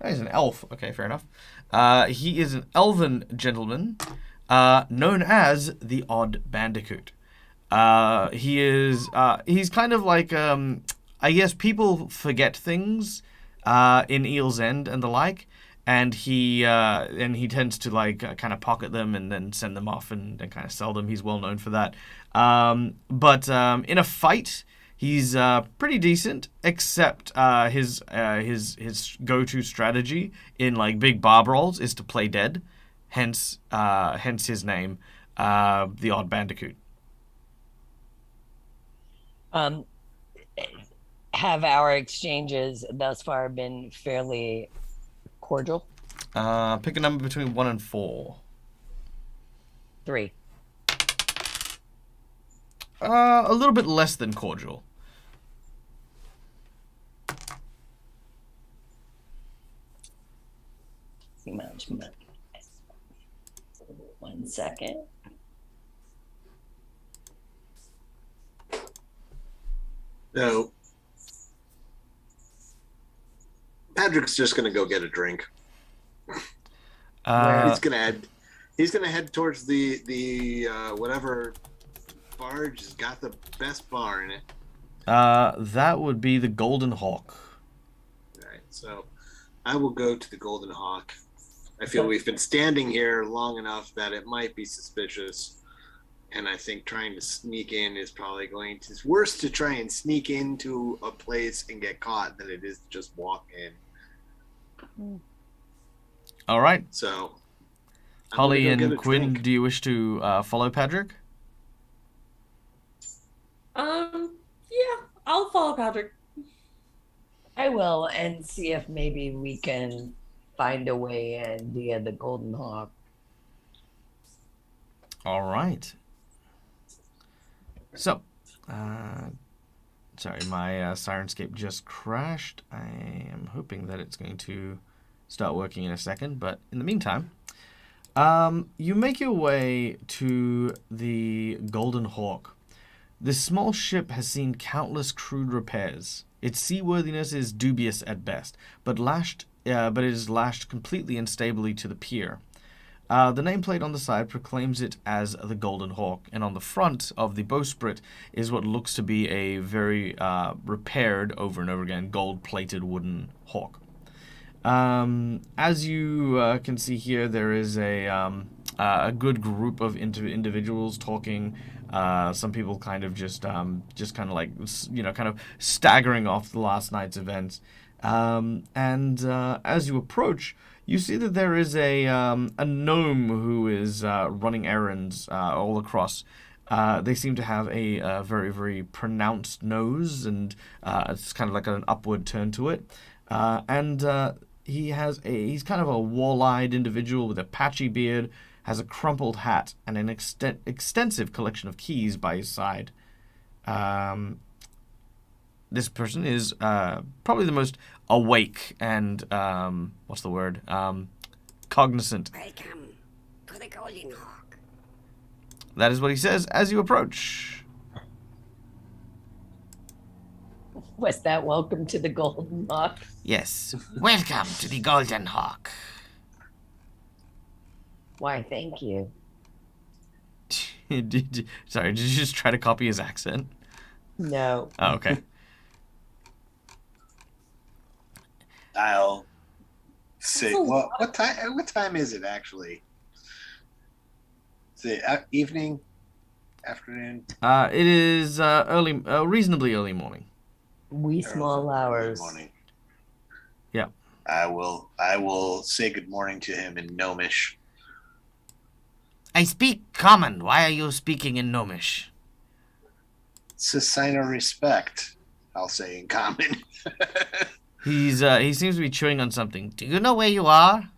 elf. Okay, fair enough. He is an elven gentleman known as the Odd Bandicoot. He's kind of like I guess people forget things in Eel's End and the like, and he tends to like kind of pocket them and then send them off and kind of sell them. He's well known for that. But in a fight, he's pretty decent, except his go-to strategy in like big bar brawls is to play dead, hence his name, the Odd Bandicoot. Have our exchanges thus far been fairly cordial? Pick a number between 1 and 4. 3. A little bit less than cordial. Much. 1 second. No. Patrick's just gonna go get a drink. He's gonna head towards the whatever barge has got the best bar in it. That would be the Golden Hawk. Alright, so I will go to the Golden Hawk. I feel we've been standing here long enough that it might be suspicious. And I think trying to sneak in is probably it's worse to try and sneak into a place and get caught than it is to just walk in. All right. So, Holly and Quinn, do you wish to follow Patrick? Yeah, I'll follow Patrick. I will, and see if maybe we can find a way in via the Golden Hawk. All right. So, sorry, my Sirenscape just crashed. I am hoping that it's going to start working in a second, but in the meantime, you make your way to the Golden Hawk. This small ship has seen countless crude repairs. Its seaworthiness is dubious at best, but it is lashed completely and stably to the pier. The nameplate on the side proclaims it as the Golden Hawk, and on the front of the bowsprit is what looks to be a very repaired, over and over again, gold-plated wooden hawk. As you can see here, there is a good group of individuals talking. Some people kind of just kind of like, kind of staggering off the last night's events. And as you approach, you see that there is a gnome who is running errands all across. They seem to have a very, very pronounced nose, and it's kind of like an upward turn to it. He's kind of a wall-eyed individual with a patchy beard, has a crumpled hat, and an extensive collection of keys by his side. This person is probably the most awake and, what's the word? Cognizant. Welcome to the Golden Hawk. That is what he says as you approach. Was that welcome to the Golden Hawk? Yes. Welcome to the Golden Hawk. Why, thank you. Sorry, did you just try to copy his accent? No. Oh, okay. I'll say, well, what time is it actually? Is it evening, afternoon? It is reasonably early morning. Wee small hours. Morning. Yeah. I will say good morning to him in Gnomish. I speak common. Why are you speaking in Gnomish? It's a sign of respect, I'll say in common. He seems to be chewing on something. Do you know where you are?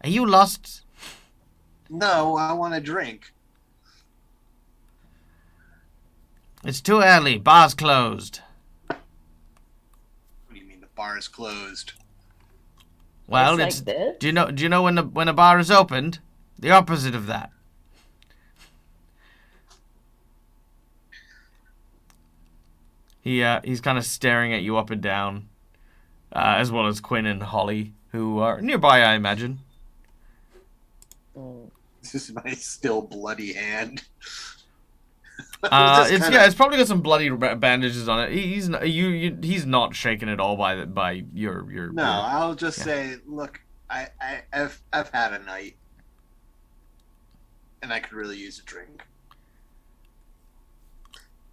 Are you lost? No, I want a drink. It's too early. Bar's closed. What do you mean the bar is closed? Well, It's like this? Do you know when a bar is opened? The opposite of that. He's kind of staring at you up and down, as well as Quinn and Holly, who are nearby, I imagine. This is my still bloody hand. It's probably got some bloody bandages on it. He's not shaken at all by your. No, I'll just say, look, I've had a night, and I could really use a drink.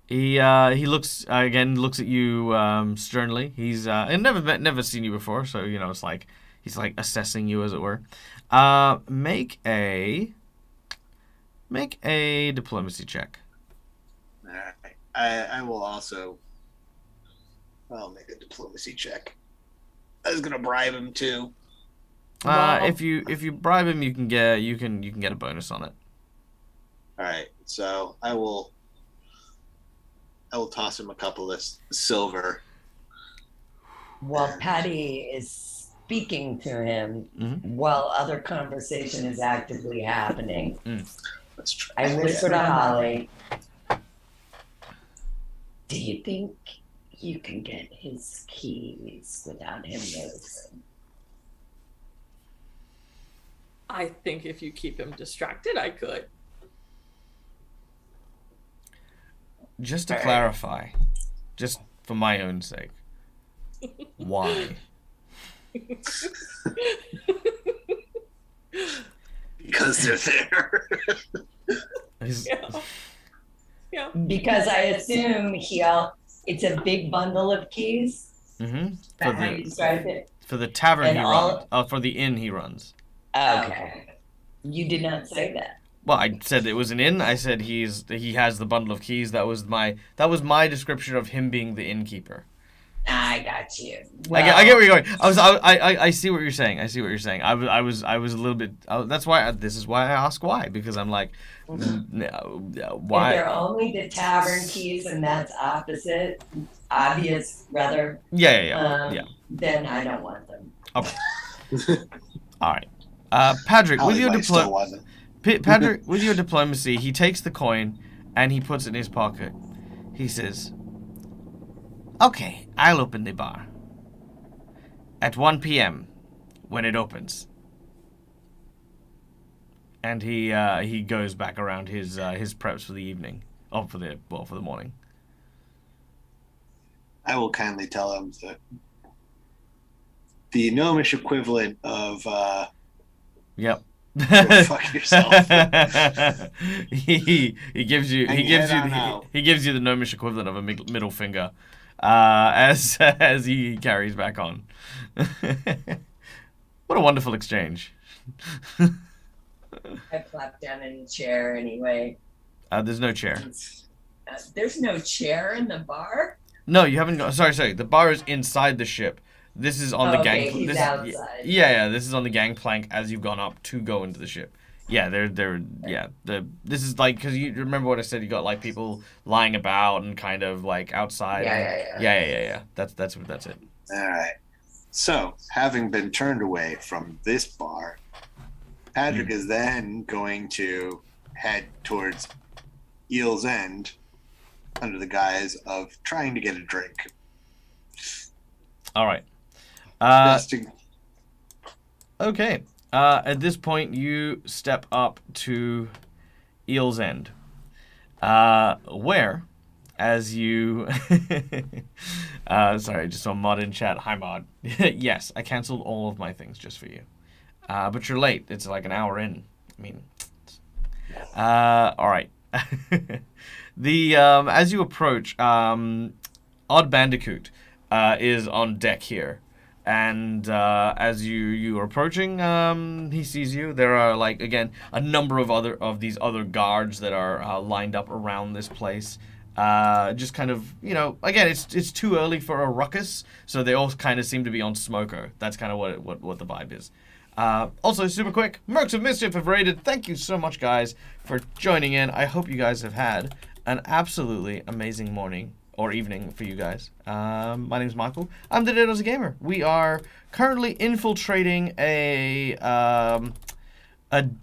He looks at you sternly. He's never seen you before, so it's like he's like assessing you, as it were. Make a diplomacy check. All right. I will also. I'll make a diplomacy check. I was gonna bribe him too. Wow. If you bribe him, you can get a bonus on it. All right. So I will toss him a couple of silver. While Patty is speaking to him, Mhm. while other conversation is actively happening, Let's try. I whisper to Holly, do you think you can get his keys without him noticing? I think if you keep him distracted, I could. Just to clarify, just for my own sake, why? Because they're there. Yeah. Because I assume it's a big bundle of keys. Mm-hmm. That's how you described it. For the tavern And he runs. For the inn he runs. Okay. You did not say that. Well, I said it was an inn. I said he has the bundle of keys. That was my description of him being the innkeeper. I got you. I get where you're going. I see what you're saying. I see what you're saying. I was a little bit. That's why this is why I ask why, because I'm like, why? If they're only the tavern keys and that's obvious rather. Yeah. Then I don't want them. Okay. All right. Patrick, with your Patrick, with your diplomacy, he takes the coin and he puts it in his pocket. He says, "Okay, I'll open the bar at 1 p.m. when it opens." And he goes back around his preps for the evening, or for the morning. I will kindly tell him that the gnomish equivalent of Yep. go fuck yourself. he gives you And head on out. he gives you the gnomish equivalent of a middle finger, as he carries back on. What a wonderful exchange. I plop down in a chair anyway. There's no chair. There's no chair in the bar? No, you haven't got. Sorry. The bar is inside the ship. This is on the gang. He's this, outside. Yeah. This is on the gangplank as you've gone up to go into the ship. Yeah, this is like, because you remember what I said. You got like people lying about and kind of like outside. Yeah. That's it. All right. So, having been turned away from this bar, Patrick is then going to head towards Eel's End under the guise of trying to get a drink. All right. Just to- Okay. At this point, you step up to Eel's End, where, as you... sorry, just saw Mod in chat. Hi, Mod. Yes, I canceled all of my things just for you. But you're late. It's like an hour in. I mean... all right. As you approach, Odd Bandicoot is on deck here. And as you are approaching, he sees you. There are, like, again, a number of these other guards that are lined up around this place. Just kind of, again, it's too early for a ruckus, so they all kind of seem to be on smoker. That's kind of what the vibe is. Also, super quick, Mercs of Mischief have raided. Thank you so much, guys, for joining in. I hope you guys have had an absolutely amazing morning or evening for you guys. My name's Michael. I'm the Dead as a Gamer. We are currently infiltrating a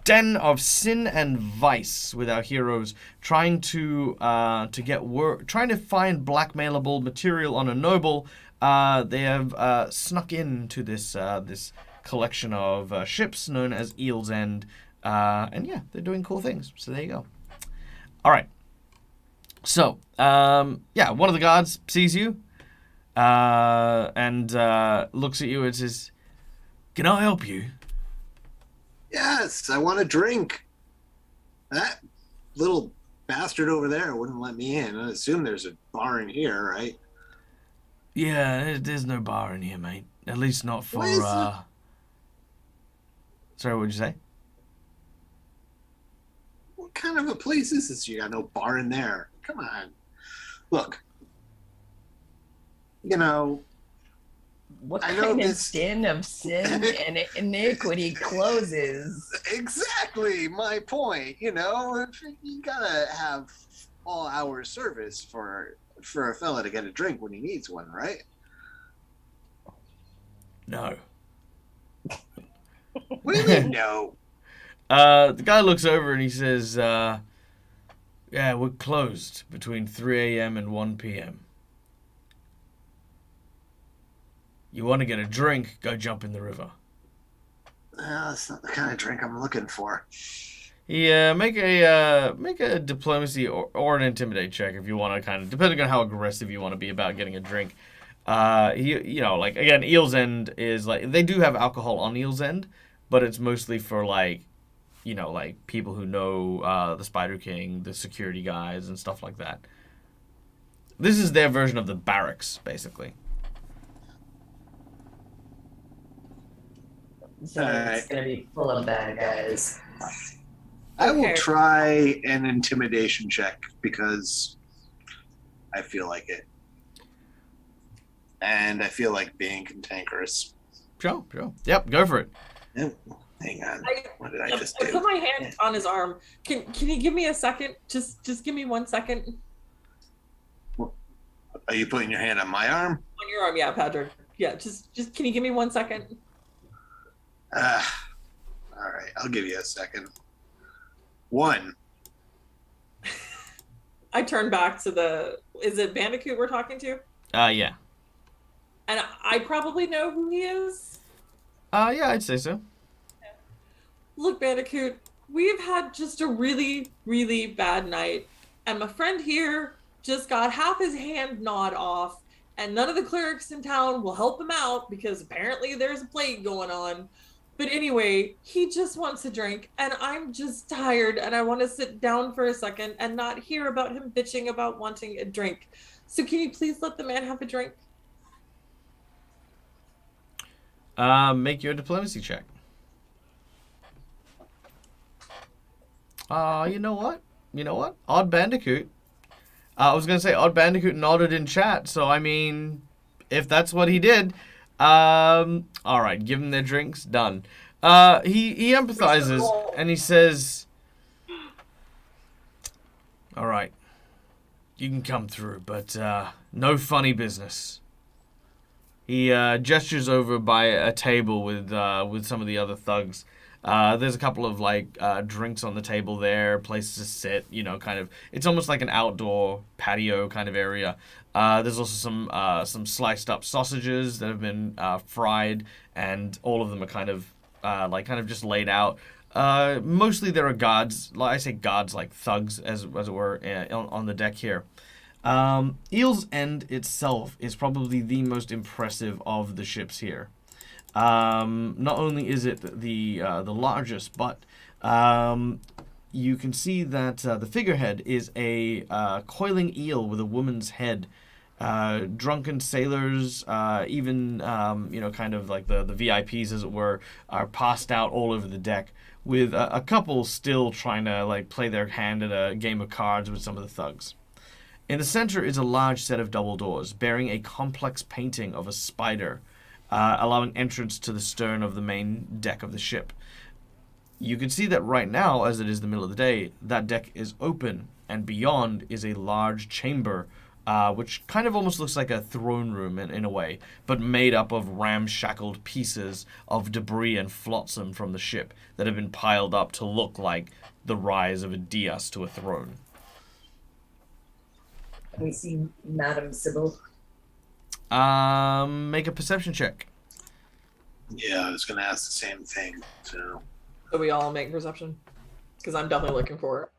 den of sin and vice with our heroes, trying to trying to find blackmailable material on a noble. They have snuck into this collection of ships known as Eel's End, and yeah, they're doing cool things. So there you go. All right. So, yeah, one of the guards sees you, and looks at you and says, "Can I help you?" Yes, I want a drink. That little bastard over there wouldn't let me in. I assume there's a bar in here, right? Yeah, there's no bar in here, mate. At least not for, Sorry, what'd you say? What kind of a place is this? You got no bar in there. Come on. Look. What I kind know of this den of sin and iniquity closes? Exactly my point. You gotta have all hour service for a fella to get a drink when he needs one, right? No. What do you mean, no? The guy looks over and he says, yeah, we're closed between 3 a.m. and 1 p.m. You want to get a drink, go jump in the river. That's not the kind of drink I'm looking for. Yeah, make a diplomacy or an intimidate check if you want to, kind of, depending on how aggressive you want to be about getting a drink. Like, again, Eel's End is like, they do have alcohol on Eel's End, but it's mostly for like people who know the Spider King, the security guys, and stuff like that. This is their version of the barracks, basically. So it's going to be full of bad guys. I will try an intimidation check because I feel like it. And I feel like being cantankerous. Sure. Yep, go for it. Hang on. What did I just I do? put my hand on his arm. Can you give me a second? Just give me 1 second. Are you putting your hand on my arm? On your arm, yeah, Patrick. Yeah, just can you give me 1 second? All right, I'll give you a second. 1. I turn back to is it Bandicoot we're talking to? Yeah. And I probably know who he is. Yeah, I'd say so. Look, Bandicoot, we've had just a really, really bad night. And my friend here just got half his hand gnawed off. and none of the clerics in town will help him out because apparently there's a plague going on. But anyway, he just wants a drink, and I'm just tired, and I want to sit down for a second and not hear about him bitching about wanting a drink. So can you please let the man have a drink? Make your diplomacy check. You know what? Odd Bandicoot. I was going to say Odd Bandicoot nodded in chat, so I mean, if that's what he did, alright, give them their drinks, done. He empathizes, and he says, alright, you can come through, but, no funny business. He, gestures over by a table with some of the other thugs. There's a couple of, like, drinks on the table there, places to sit, you know, kind of, it's almost like an outdoor patio kind of area. There's also some sliced up sausages that have been, fried, and all of them are kind of just laid out. Mostly there are guards, I say guards, like thugs, as it were, on the deck here. Eel's End itself is probably the most impressive of the ships here. Not only is it the largest, but you can see that the figurehead is a coiling eel with a woman's head. Drunken sailors, even kind of like the VIPs, as it were, are passed out all over the deck, with a couple still trying to like play their hand at a game of cards with some of the thugs. In the center is a large set of double doors, bearing a complex painting of a spider, allowing entrance to the stern of the main deck of the ship. You can see that right now, as it is the middle of the day, that deck is open, and beyond is a large chamber, which kind of almost looks like a throne room in a way, but made up of ramshackled pieces of debris and flotsam from the ship that have been piled up to look like the rise of a dais to a throne. Can we see Madam Sybil? Make a perception check. Yeah, I was going to ask the same thing. So we all make perception? Because I'm definitely looking for it.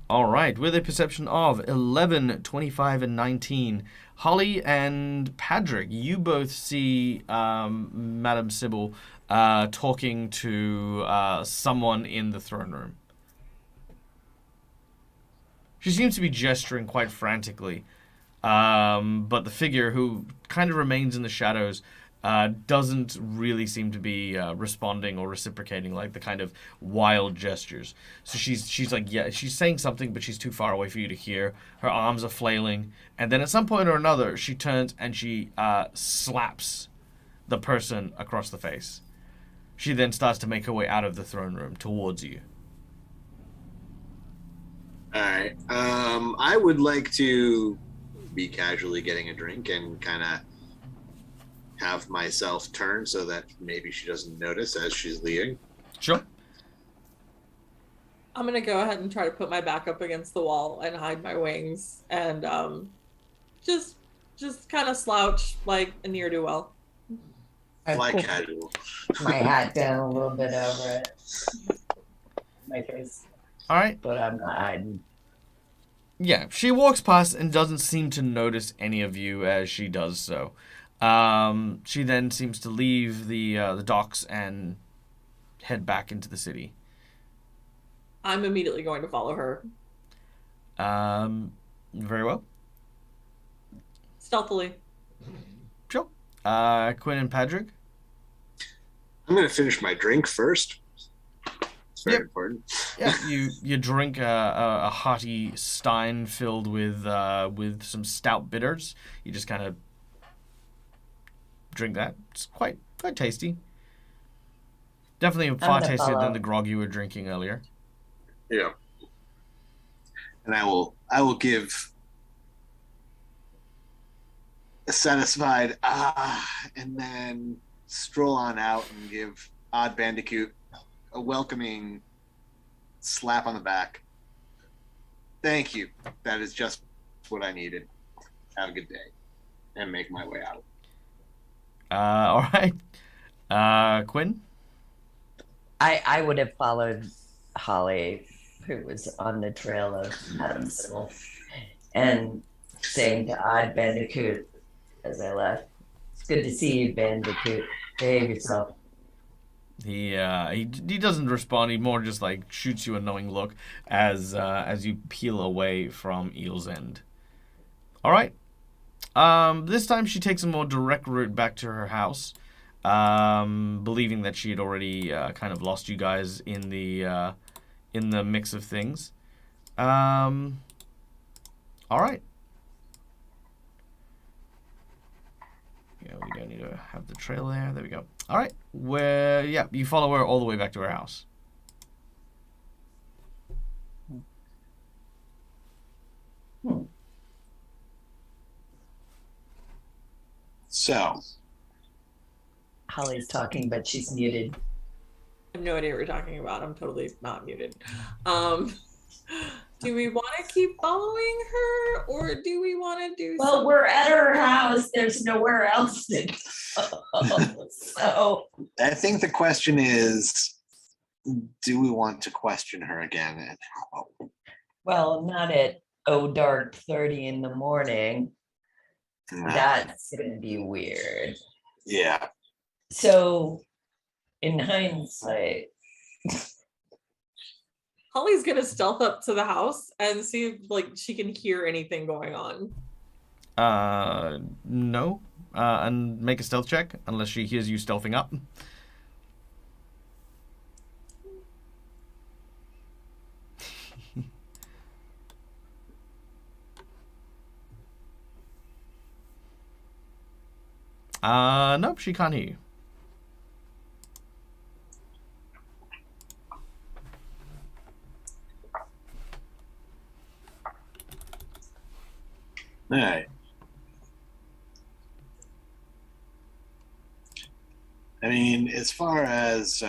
All right, with a perception of 11, 25, and 19. Holly and Patrick, you both see Madame Sybil talking to someone in the throne room. She seems to be gesturing quite frantically, but the figure, who kind of remains in the shadows, doesn't really seem to be responding or reciprocating like the kind of wild gestures. So she's like, yeah, she's saying something, but she's too far away for you to hear. Her arms are flailing, and then at some point or another, she turns and she slaps the person across the face. She then starts to make her way out of the throne room towards you. all right. I would like to be casually getting a drink and kind of have myself turn so that maybe she doesn't notice as she's leaving. Sure. I'm gonna go ahead and try to put my back up against the wall and hide my wings and just kind of slouch like a ne'er-do-well. I Fly pull casual. my hat down a little bit over it. My face. All right. But I'm not hiding. Yeah, she walks past and doesn't seem to notice any of you as she does so. She then seems to leave the docks and head back into the city. I'm immediately going to follow her. Very well. Stealthily. Sure. Quinn and Patrick? I'm going to finish my drink first. It's very important. Yeah, you drink a hearty stein filled with some stout bitters. You just kind of drink that. It's quite tasty. Definitely far tastier than the grog you were drinking earlier. Yeah. And I will give a satisfied and then stroll on out and give Odd Bandicoot a welcoming slap on the back. Thank you. That is just what I needed. Have a good day. And make my way out. All right. Quinn? I would have followed Holly, who was on the trail of Madame Sybil, and saying to Odd Bandicoot as I left, "It's good to see you, Bandicoot. Behave yourself." He doesn't respond. He more just like shoots you a knowing look as you peel away from Eel's End. All right. This time she takes a more direct route back to her house, believing that she had already kind of lost you guys in the mix of things. All right. Yeah, we don't need to have the trail there. There we go. All right. You follow her all the way back to her house. So, Holly's talking, but she's muted. I have no idea what you're talking about. I'm totally not muted. Do we want to keep following her, or do we want to do Well, we're at her house. There's nowhere else to go. So I think the question is, do we want to question her again? And how? Well, not at dark 30 in the morning. That's going to be weird. Yeah. So, in hindsight, Holly's gonna stealth up to the house and see if like she can hear anything going on. No. And make a stealth check unless she hears you stealthing up. Nope, she can't hear you. All right. I mean, as far as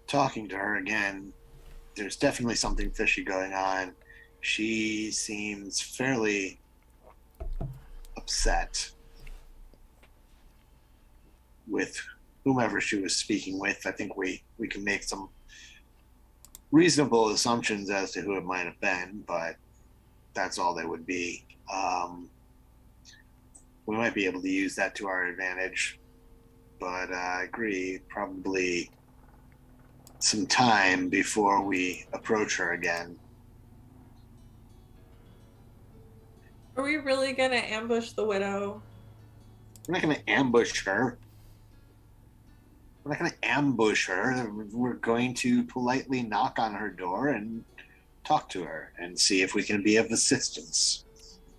talking to her again, there's definitely something fishy going on. She seems fairly upset with whomever she was speaking with. I think we can make some reasonable assumptions as to who it might have been, but that's all they would be. We might be able to use that to our advantage, but I agree, probably some time before we approach her again. Are we really gonna ambush the widow? We're not going to ambush her. We're not going to ambush her. We're going to politely knock on her door and talk to her and see if we can be of assistance.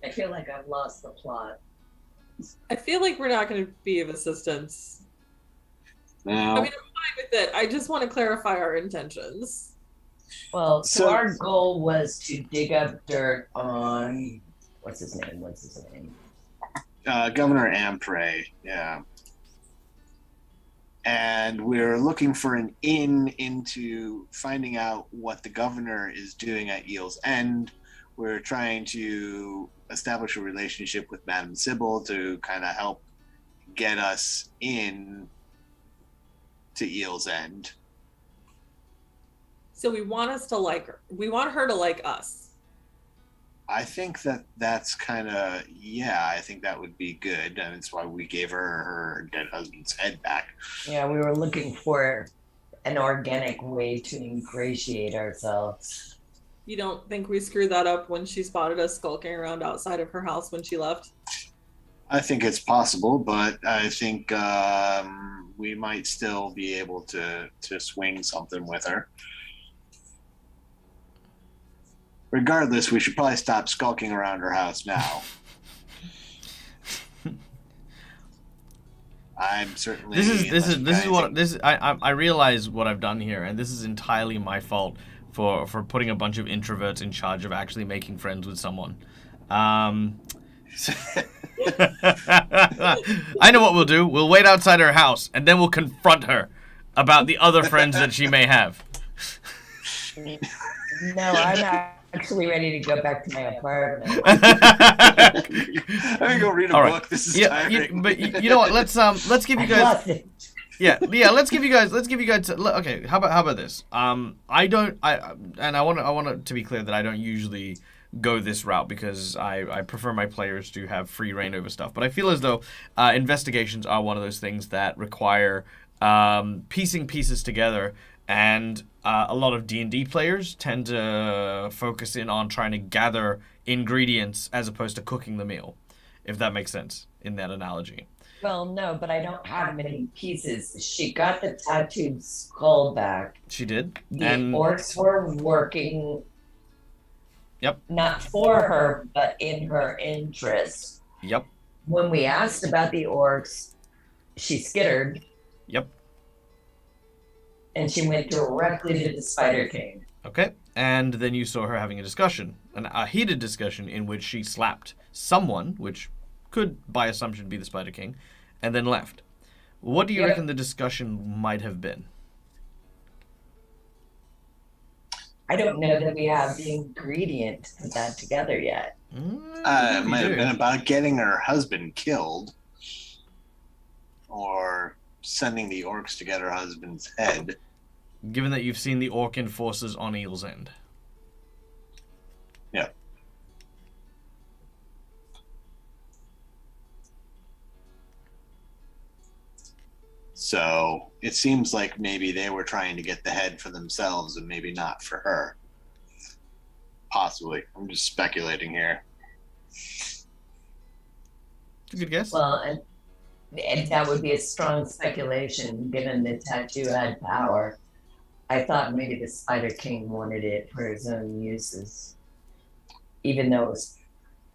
I feel like I've lost the plot. I feel like we're not gonna be of assistance. Now, I mean, I'm fine with it. I just want to clarify our intentions. well, so So- our goal was to dig up dirt on what's his name? Governor Ampray, yeah. And we're looking for an in into finding out what the governor is doing at Eel's End. We're trying to establish a relationship with Madame Sybil to kind of help get us in to Eel's End. So we want us to like her. We want her to like us. I think that's kind of, yeah, I think that would be good. And it's why we gave her dead husband's head back. Yeah, we were looking for an organic way to ingratiate ourselves. You don't think we screwed that up when she spotted us skulking around outside of her house when she left? I think it's possible, but I think we might still be able to swing something with her. Regardless, we should probably stop skulking around her house now. I'm certainly. I realize what I've done here, and this is entirely my fault for putting a bunch of introverts in charge of actually making friends with someone. I know what we'll do. We'll wait outside her house, and then we'll confront her about the other friends that she may have. No, I'm Actually ready to go back to my apartment. I'm gonna go read a All book. right. This is Yeah, tiring. but you know what? Let's give you guys. Lost it. Yeah. Let's give you guys. Okay. How about this? I want to be clear that I don't usually go this route because I prefer my players to have free reign over stuff. But I feel as though investigations are one of those things that require piecing pieces together, and a lot of D&D players tend to focus in on trying to gather ingredients as opposed to cooking the meal, if that makes sense in that analogy. Well, no, but I don't have many pieces. She got the tattooed skull back. She did. The And orcs were working. Yep. Not for her, but in her interest. Yep. When we asked about the orcs, she skittered. Yep. And she went directly to the Spider King. Okay. And then you saw her having a discussion, a heated discussion in which she slapped someone, which could, by assumption, be the Spider King, and then left. What do you reckon the discussion might have been? I don't know that we have the ingredient to put that together yet. It might have been about getting her husband killed, or sending the orcs to get her husband's head. Given that you've seen the orc enforcers on Eel's End. Yeah. So it seems like maybe they were trying to get the head for themselves and maybe not for her. Possibly. I'm just speculating here. It's a good guess. Well, and that would be a strong speculation given the tattoo had power. I thought maybe the Spider King wanted it for his own uses, even though it was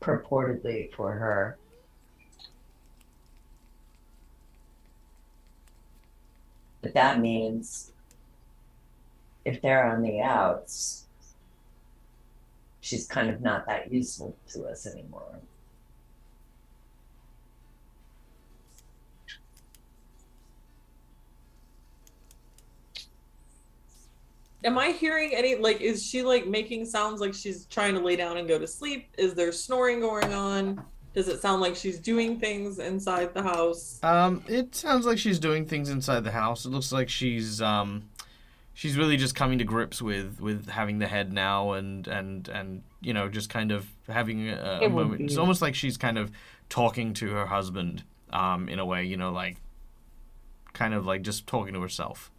purportedly for her. But that means if they're on the outs, she's kind of not that useful to us anymore. Am I hearing any, like, is she, like, making sounds like she's trying to lay down and go to sleep? Is there snoring going on? Does it sound like she's doing things inside the house? It sounds like she's doing things inside the house. It looks like she's really just coming to grips with having the head now and you know, just kind of having a moment. It's almost like she's kind of talking to her husband, in a way, you know, like kind of like just talking to herself.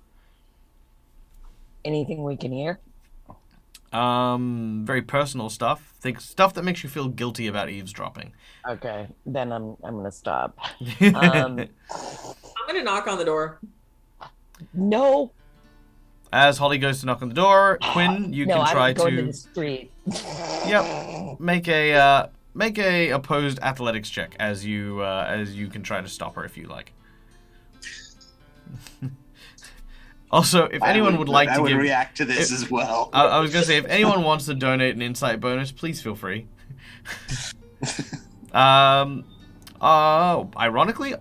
Anything we can hear? Very personal stuff. Stuff that makes you feel guilty about eavesdropping. Okay, then I'm gonna stop. I'm gonna knock on the door. No. As Holly goes to knock on the door, Quinn, you can try to. to the street. Yep. Make a opposed athletics check as you can try to stop her if you like. Also, if anyone would like to give... react to this as well. I was going to say, if anyone wants to donate an insight bonus, please feel free. Ironically,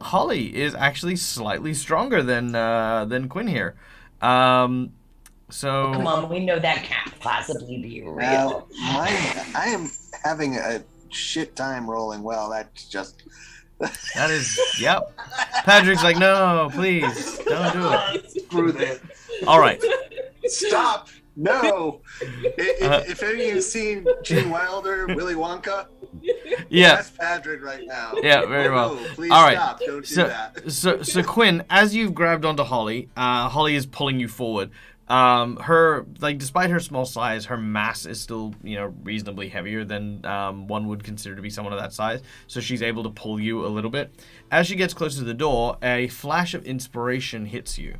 Holly is actually slightly stronger than Quinn here. So... Come on, we know that can't possibly be real. Well, I am having a shit time rolling well. That's just... That is, yep. Patrick's like, no, please, don't do it. Screw that. All right. Stop. No. If any of you have seen Gene Wilder, Willy Wonka, Yeah. that's Patrick right now. Yeah, very well. No, please All right. stop. Don't do that. So Quinn, as you've grabbed onto Holly, Holly is pulling you forward. Her, like, despite her small size, her mass is still, you know, reasonably heavier than one would consider to be someone of that size. So she's able to pull you a little bit. As she gets closer to the door, a flash of inspiration hits you.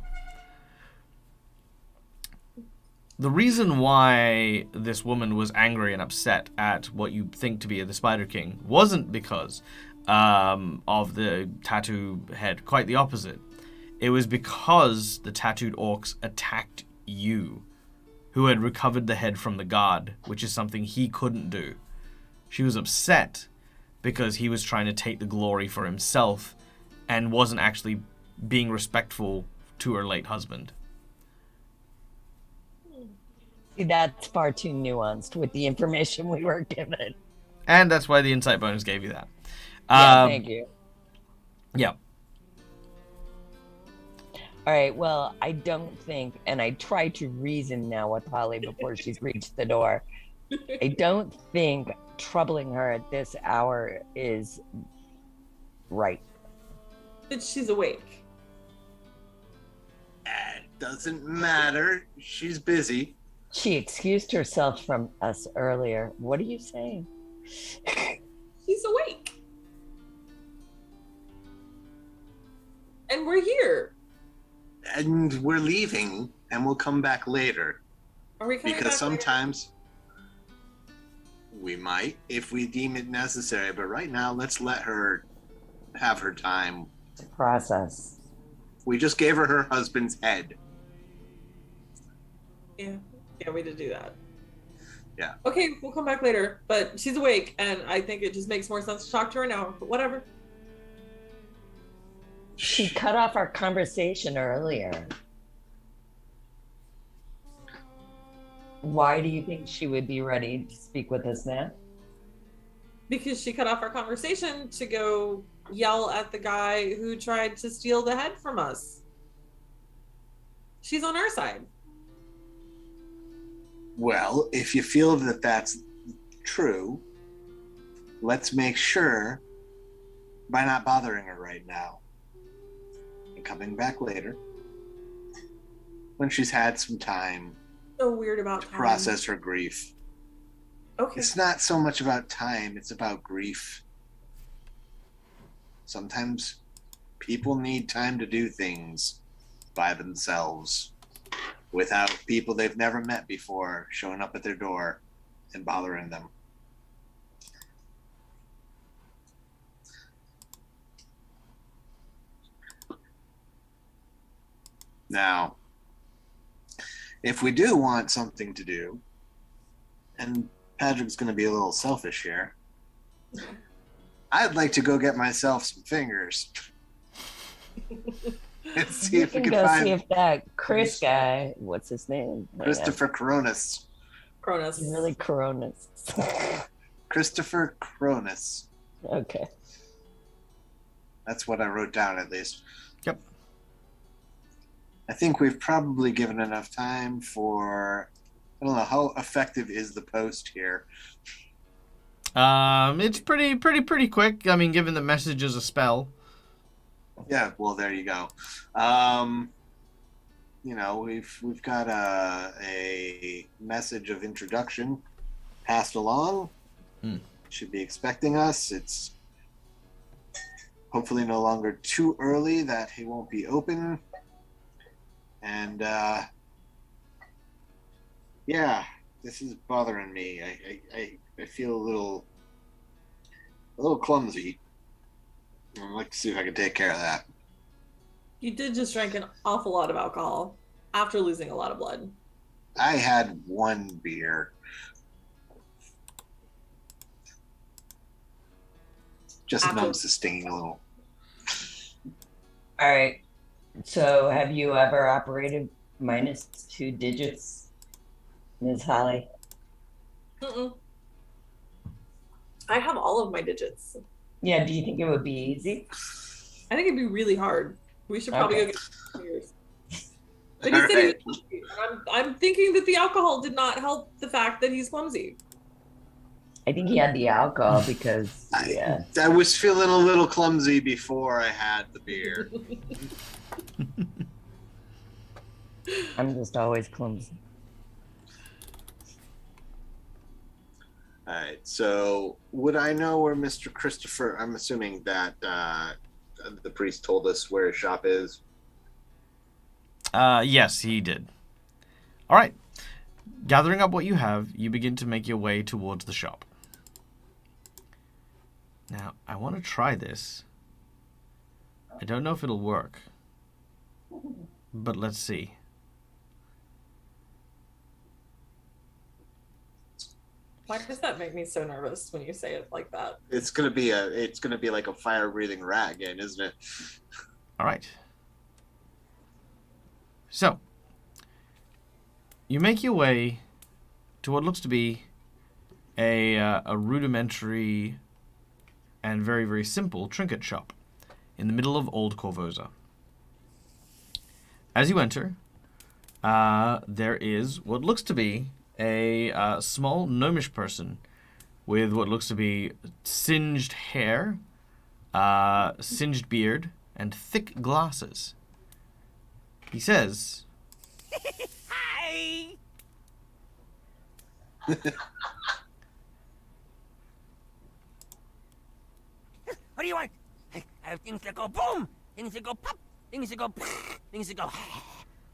The reason why this woman was angry and upset at what you think to be the Spider King wasn't because of the tattoo head. Quite the opposite. It was because the tattooed orcs attacked you, who had recovered the head from the guard, which is something he couldn't do. She was upset because he was trying to take the glory for himself and wasn't actually being respectful to her late husband. See, that's far too nuanced with the information we were given. And that's why the insight bonus gave you that. Yeah, thank you. Yeah. All right, well, I don't think, and I try to reason now with Holly before she's reached the door. I don't think troubling her at this hour is right. But she's awake. It doesn't matter. She's busy. She excused herself from us earlier. What are you saying? She's awake. And we're here. And we're leaving, and we'll come back later. Are we coming Because back sometimes we might, if we deem it necessary. But right now, let's let her have her time. To process. We just gave her husband's head. later? Yeah, we did do that. Yeah. Okay, we'll come back later. But she's awake, and I think it just makes more sense to talk to her now. But whatever. She cut off our conversation earlier. Why do you think she would be ready to speak with us now? Because she cut off our conversation to go yell at the guy who tried to steal the head from us. She's on our side. Well, if you feel that that's true, let's make sure by not bothering her right now and coming back later when she's had some time So weird about to time. process her grief. Okay. It's not so much about time, it's about grief. Sometimes people need time to do things by themselves without people they've never met before showing up at their door and bothering them. Now, if we do want something to do, and Patrick's going to be a little selfish here, I'd like to go get myself some fingers and see if we can go find see if that Chris guy, what's his name? Christopher Cronus. Cronus. Really Cronus. Christopher Cronus. Okay. That's what I wrote down, at least. Yep. I think we've probably given enough time for... I don't know, how effective is the post here? It's pretty quick. I mean, given the message is a spell. Yeah, well, there you go. You know, we've got a message of introduction passed along. Should be expecting us. It's hopefully no longer too early that he won't be open. And yeah, this is bothering me. I feel a little clumsy. I'd like to see if I can take care of that. You did just drink an awful lot of alcohol after losing a lot of blood. I had one beer. Just numbs the stinging a little. All right. So have you ever operated minus 2 digits, Ms. Holly? Mm-mm. I have all of my digits. Yeah, do you think it would be easy? I think it'd be really hard. We should probably Okay. go get fingers. But he said he was clumsy. I'm thinking that the alcohol did not help the fact that he's clumsy. I think he had the alcohol because, yeah. I was feeling a little clumsy before I had the beer. I'm just always clumsy. All right, so would I know where Mr. Christopher, I'm assuming that the priest told us where his shop is. Yes, he did. All right. Gathering up what you have, you begin to make your way towards the shop. Now, I want to try this. I don't know if it'll work, but let's see. Why does that make me so nervous when you say it like that? It's gonna be like a fire-breathing rat again, isn't it? All right. So, you make your way to what looks to be a rudimentary and very, very simple trinket shop in the middle of Old Korvosa. As you enter, there is what looks to be a small gnomish person with what looks to be singed hair, singed beard, and thick glasses. He says, Hi! What do you want? I have things that go boom, things that go pop, things that go things that go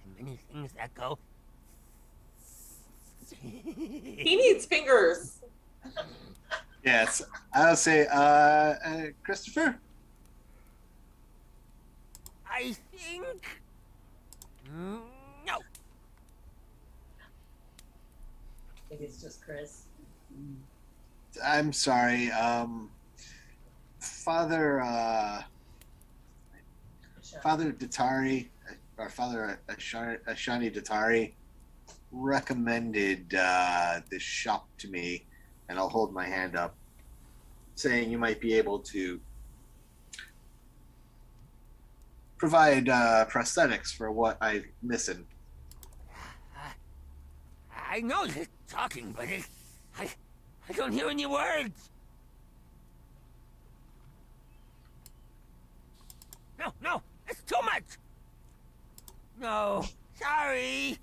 and many things that go. He needs fingers. Yes, I'll say, Christopher? I think. No. I think it's just Chris. I'm sorry, Father Datari, or Father Shoanti Datari, recommended this shop to me, and I'll hold my hand up, saying you might be able to provide prosthetics for what I'm missing. I know you're talking, but I don't hear any words. No, it's too much. No, sorry.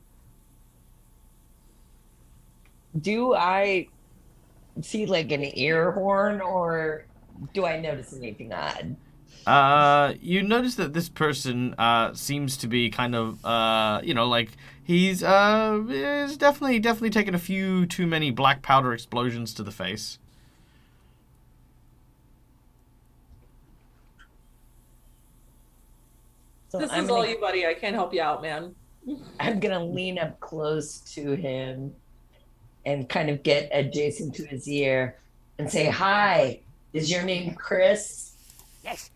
Do I see like an ear horn, or do I notice anything odd? You notice that this person seems to be kind of, like he's is definitely taken a few too many black powder explosions to the face. So This is all you, buddy. I can't help you out, man. I'm gonna lean up close to him and kind of get adjacent to his ear and say, "Hi, is your name Chris?" Yes,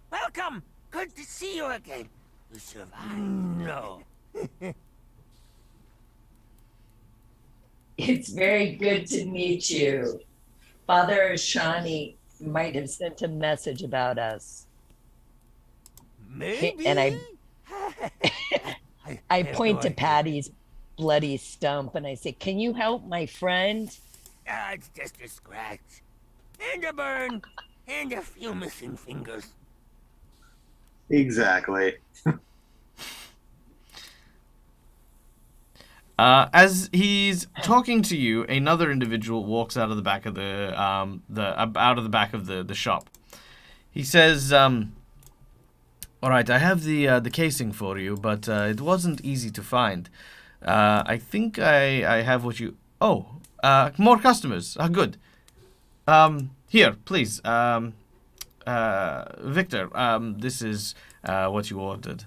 welcome. Good to see you again. You survived. No. It's very good to meet you. Father Shoanti might have sent a message about us. Maybe. And I have point no to idea. Patty's bloody stump and I say, "Can you help my friend?" It's just a scratch. And a burn. And a few missing fingers. Exactly. As he's talking to you, another individual walks out of the back of the shop. He says, "All right, I have the casing for you, but it wasn't easy to find. I think I have what you. Oh, more customers. Good. Here, please. Victor. This is what you ordered.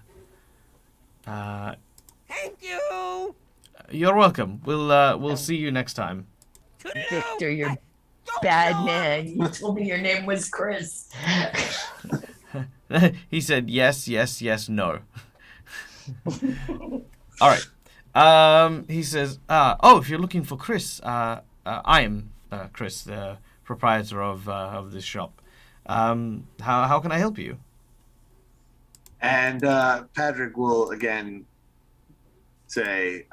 Thank you. You're welcome. We'll see you next time." Toodaloo. Victor, you're Don't bad blow up. man. You told me your name was Chris. He said yes, no. All right. He says, if you're looking for Chris, I am Chris, the proprietor of this shop. How can I help you? And Patrick will again say,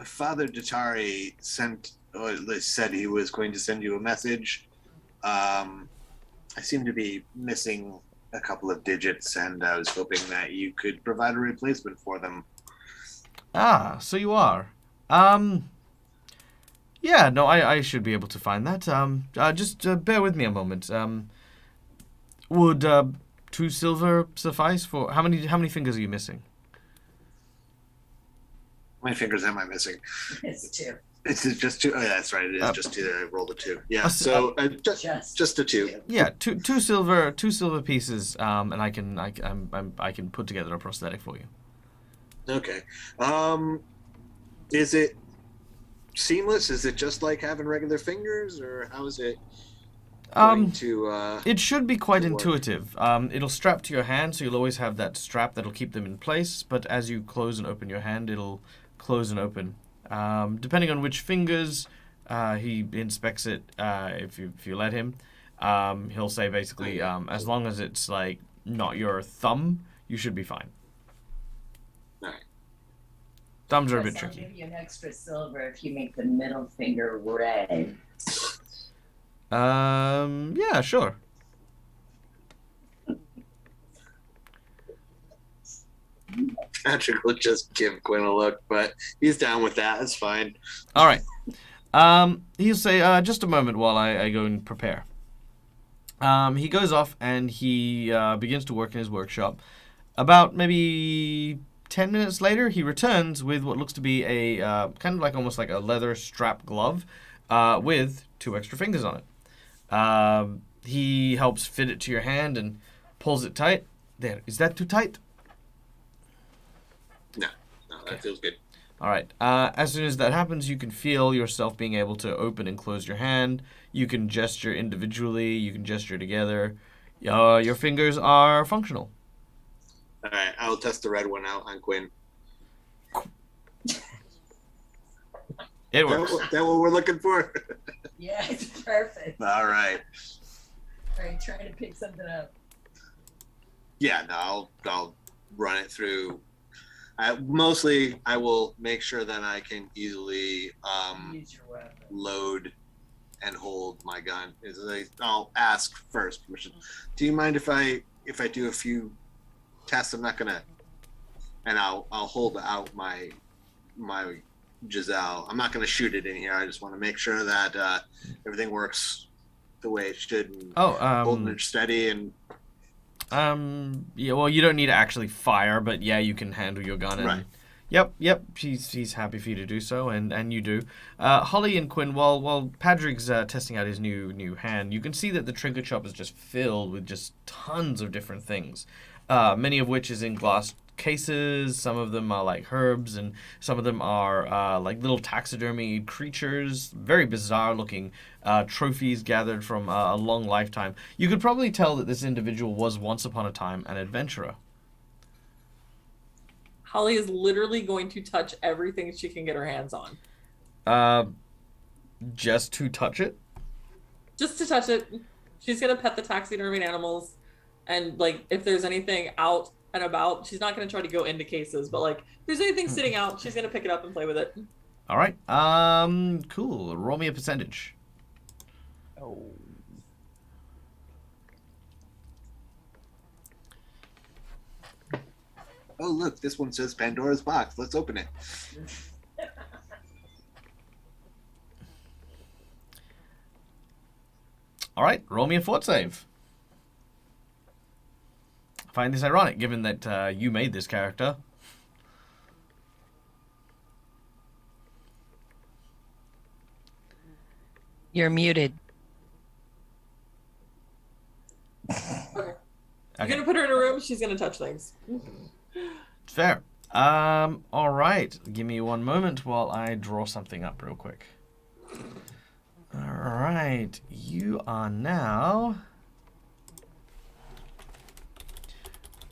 Father Datari sent, or at least said he was going to send you a message. I seem to be missing a couple of digits, and I was hoping that you could provide a replacement for them. Ah, so you are. Yeah, no, I should be able to find that. Just bear with me a moment. Would 2 silver suffice for how many fingers are you missing? How many fingers am I missing? It's two. It's just 2. Oh, yeah, that's right. It is just 2. I rolled a 2. Yeah, s- so just a 2. Yeah, two silver pieces, and I can put together a prosthetic for you. Okay. Is it seamless? Is it just like having regular fingers, or how is it going to? It should be quite work? intuitive. It'll strap to your hand, so you'll always have that strap that'll keep them in place. But as you close and open your hand, it'll close and open. Depending on which fingers he inspects it, if you let him, he'll say basically, as long as it's like not your thumb, you should be fine. All right. Thumbs are a bit I'll tricky. give you an extra silver if you make the middle finger red. Yeah, sure. Patrick will just give Quinn a look, but he's down with that. It's fine. All right. He'll say, just a moment while I go and prepare. He goes off and he begins to work in his workshop. About maybe 10 minutes later, he returns with what looks to be a kind of like almost like a leather strap glove with 2 extra fingers on it. He helps fit it to your hand and pulls it tight. There. Is that too tight? No, that feels good. All right. As soon as that happens, you can feel yourself being able to open and close your hand. You can gesture individually. You can gesture together. Your fingers are functional. All right, I'll test the red one out on Quinn. It works. That what we're looking for? Yeah, it's perfect. All right. All right, try to pick something up. Yeah, no, I'll run it through. Mostly, I will make sure that I can easily Use your weapon. load and hold my gun. I'll ask first permission. Do you mind if I do a few tests? I'm not gonna, and I'll hold out my Giselle. I'm not gonna shoot it in here. I just want to make sure that everything works the way it should. And holding it steady and. Yeah, well, you don't need to actually fire, but yeah, you can handle your gun. And, right. Yep. He's happy for you to do so, and you do. Holly and Quinn, while Padraig's testing out his new hand, you can see that the trinket shop is just filled with just tons of different things. Many of which is in glass cases. Some of them are like herbs, and some of them are like little taxidermy creatures. Very bizarre looking trophies gathered from a long lifetime. You could probably tell that this individual was once upon a time an adventurer. Holly is literally going to touch everything she can get her hands on. Just to touch it? Just to touch it. She's gonna pet the taxidermy animals, and like if there's anything out and about, she's not gonna try to go into cases, but like if there's anything sitting out, she's gonna pick it up and play with it. All right. Cool. Roll me a percentage. Oh. Oh, look, this one says Pandora's box. Let's open it. All right. Roll me a fort save. I find this ironic, given that you made this character. You're muted. Okay. You're gonna put her in a room, she's gonna touch things. Fair. All right. Give me one moment while I draw something up real quick. All right. You are now...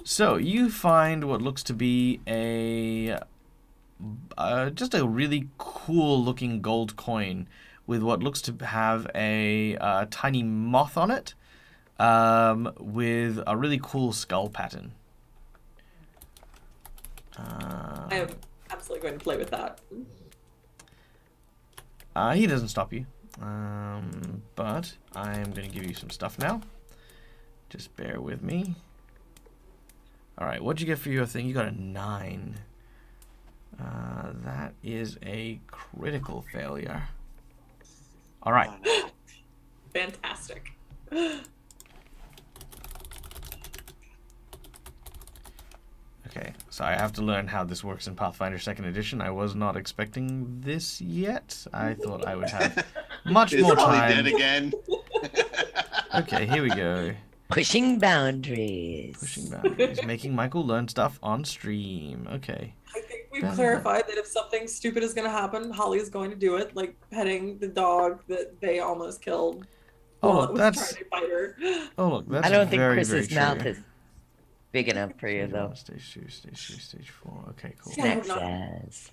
So, you find what looks to be just a really cool looking gold coin with what looks to have a tiny moth on it with a really cool skull pattern. I am absolutely going to play with that. He doesn't stop you. But I'm going to give you some stuff now. Just bear with me. Alright, what'd you get for your thing? You got a 9. That is a critical failure. Alright. Fantastic. Okay, so I have to learn how this works in Pathfinder 2nd Edition. I was not expecting this yet. I thought I would have much more time. Dead again. Okay, here we go. Pushing boundaries. Pushing boundaries. Making Michael learn stuff on stream. Okay. I think we've clarified that if something stupid is going to happen, Holly is going to do it, like petting the dog that they almost killed. Oh, while it was that's... trying to fight her. Oh, look, that's I don't think very, Chris's very mouth true. is big enough for you, though. Stage 2, stage 3, stage 4. Okay, cool. Yeah. Next says.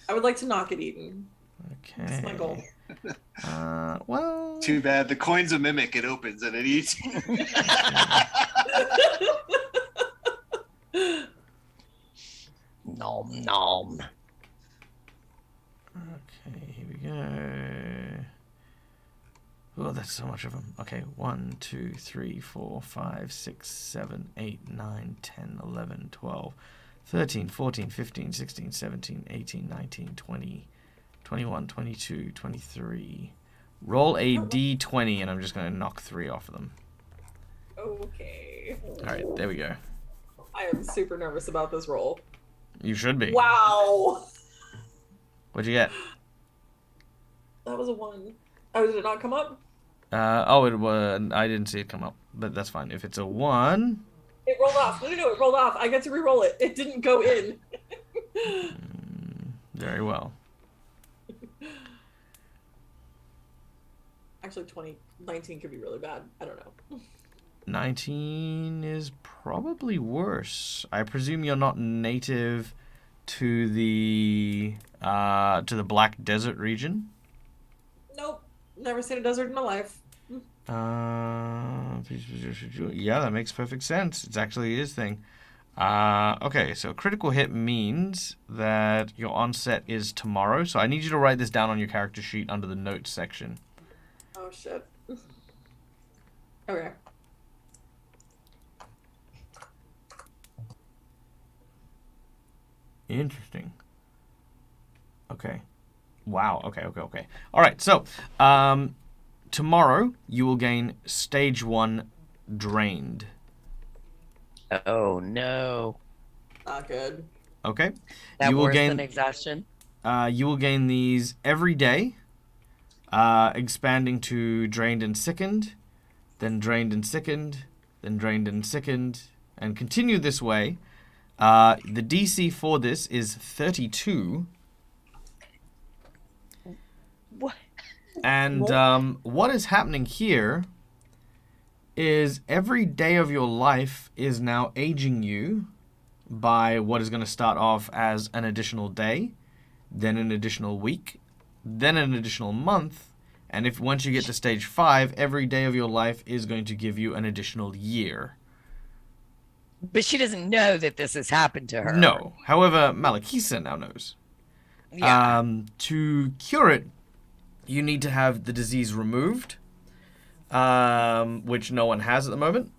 I would like to not get eaten. Okay. That's my goal. Well. Too bad. The coin's a mimic. It opens and it eats. Nom nom. Okay, here we go. Oh, that's so much of them. Okay, 1, 2, 3, 4, 5, 6, 7, 8, 9, 10, 11, 12, 13, 14, 15, 16, 17, 18, 19, 20, 21, 22, 23. Roll a d20, and I'm just going to knock 3 off of them. Okay. All right, there we go. I am super nervous about this roll. You should be. Wow. What'd you get? That was a 1. Oh, did it not come up? It was. I didn't see it come up, but that's fine. If it's a 1, It rolled off. No, it rolled off. I get to re-roll it. It didn't go in. very well. Actually, 19 could be really bad. I don't know. 19 is probably worse. I presume you're not native to the Black Desert region. Nope. Never seen a desert in my life. Yeah, that makes perfect sense. It's actually his thing. Okay, so critical hit means that your onset is tomorrow. So I need you to write this down on your character sheet under the notes section. Oh, shit. Okay. Interesting. Okay. Wow. Okay. All right. So, tomorrow you will gain stage 1 drained. Oh no. Not good. Okay. That you will worse gain than exhaustion? you will gain these every day, expanding to drained and sickened, then drained and sickened, then drained and sickened, and continue this way. The DC for this is 32. What? And what is happening here is every day of your life is now aging you by what is going to start off as an additional day, then an additional week, then an additional month, and if once you get to stage 5, every day of your life is going to give you an additional year. But she doesn't know that this has happened to her. No. However, Malakisa now knows. Yeah. To cure it, you need to have the disease removed, which no one has at the moment.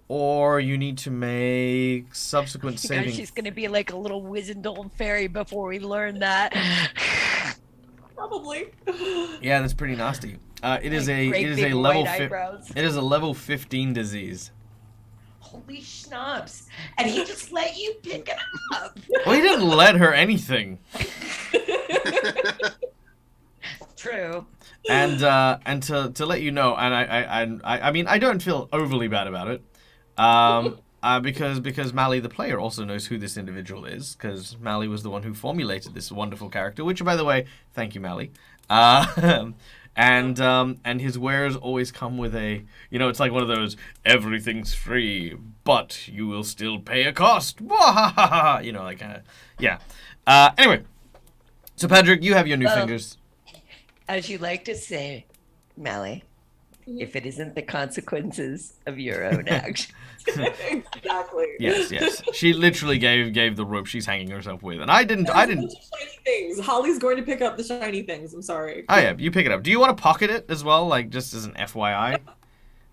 Or you need to make subsequent saving. She's going to be like a little wizened old fairy before we learn that. Probably. Yeah, that's pretty nasty. It is Like a great it is big a level white eyebrows. it is a level 15 disease. Holy schnapps. And he just let you pick it up. Well, he didn't let her anything. True. And to let you know, and I mean I don't feel overly bad about it, because Mally the player also knows who this individual is, because Mally was the one who formulated this wonderful character. Which, by the way, thank you, Mally. And his wares always come with a, it's like one of those everything's free, but you will still pay a cost. Yeah. Anyway, so Patrick, you have your new fingers. As you like to say, Mally, if it isn't the consequences of your own actions. Exactly. Yes. She literally gave the rope she's hanging herself with, and I didn't. Shiny things. Holly's going to pick up the shiny things. I'm sorry. Oh yeah, you pick it up. Do you want to pocket it as well, like just as an FYI?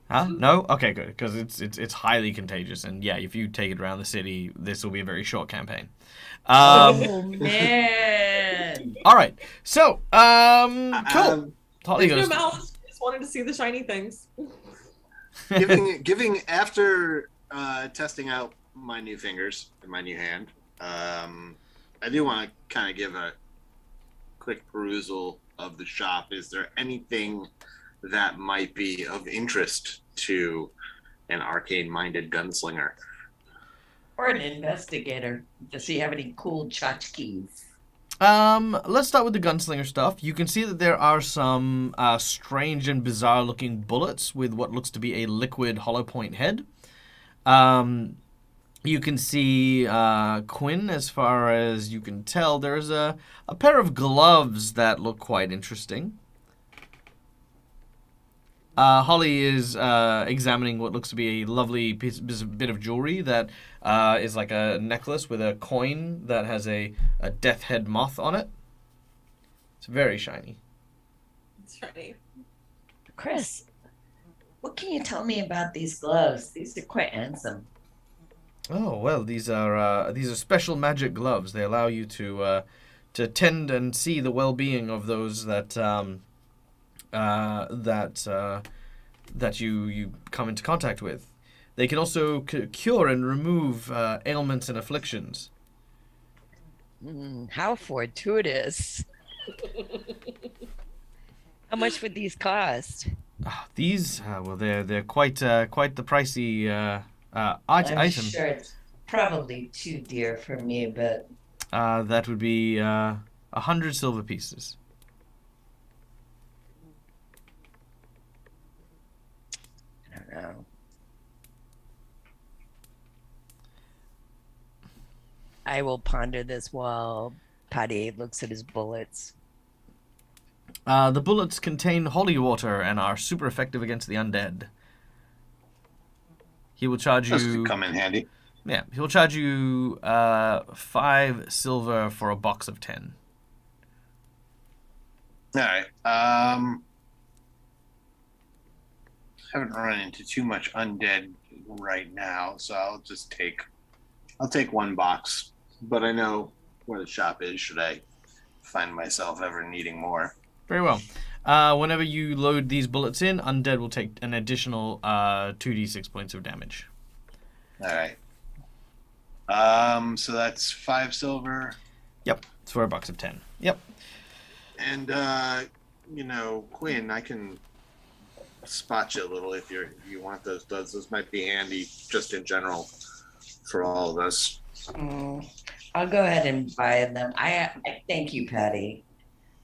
Huh? No? Okay, good, because it's highly contagious, and yeah, if you take it around the city, this will be a very short campaign. Oh man. All right, so cool. Holly There's goes. no malice. Just wanted to see the shiny things. giving after testing out my new fingers and my new hand, I do want to kind of give a quick perusal of the shop. Is there anything that might be of interest to an arcane-minded gunslinger? Or an investigator. Does he have any cool tchotchkes? Let's start with the gunslinger stuff. You can see that there are some strange and bizarre-looking bullets with what looks to be a liquid hollow point head. You can see Quinn, as far as you can tell. There's a pair of gloves that look quite interesting. Holly is examining what looks to be a lovely bit of jewelry that is like a necklace with a coin that has a death head moth on it. It's very shiny. It's shiny. Chris, what can you tell me about these gloves? These are quite handsome. Oh well, these are special magic gloves. They allow you to tend and see the well-being of those that that you come into contact with. They can also cure and remove ailments and afflictions. How fortuitous. How much would these cost? These, well, they're quite the pricey I'm item. sure it's probably too dear for me, but That would be 100 silver pieces. I don't know. I will ponder this while Paddy looks at his bullets. The bullets contain holy water and are super effective against the undead. He will charge This you. could come in handy. Yeah, he'll charge you 5 silver for a box of 10. All right. Haven't run into too much undead right now, so I'll take one box. But I know where the shop is. Should I find myself ever needing more? Very well. Whenever you load these bullets in, undead will take an additional 2d6 points of damage. All right. So that's 5 silver. Yep, it's for a box of 10. Yep. And Quinn, I can spot you a little if you want those duds. Those might be handy just in general for all of us. I'll go ahead and buy them. I thank you, Patty.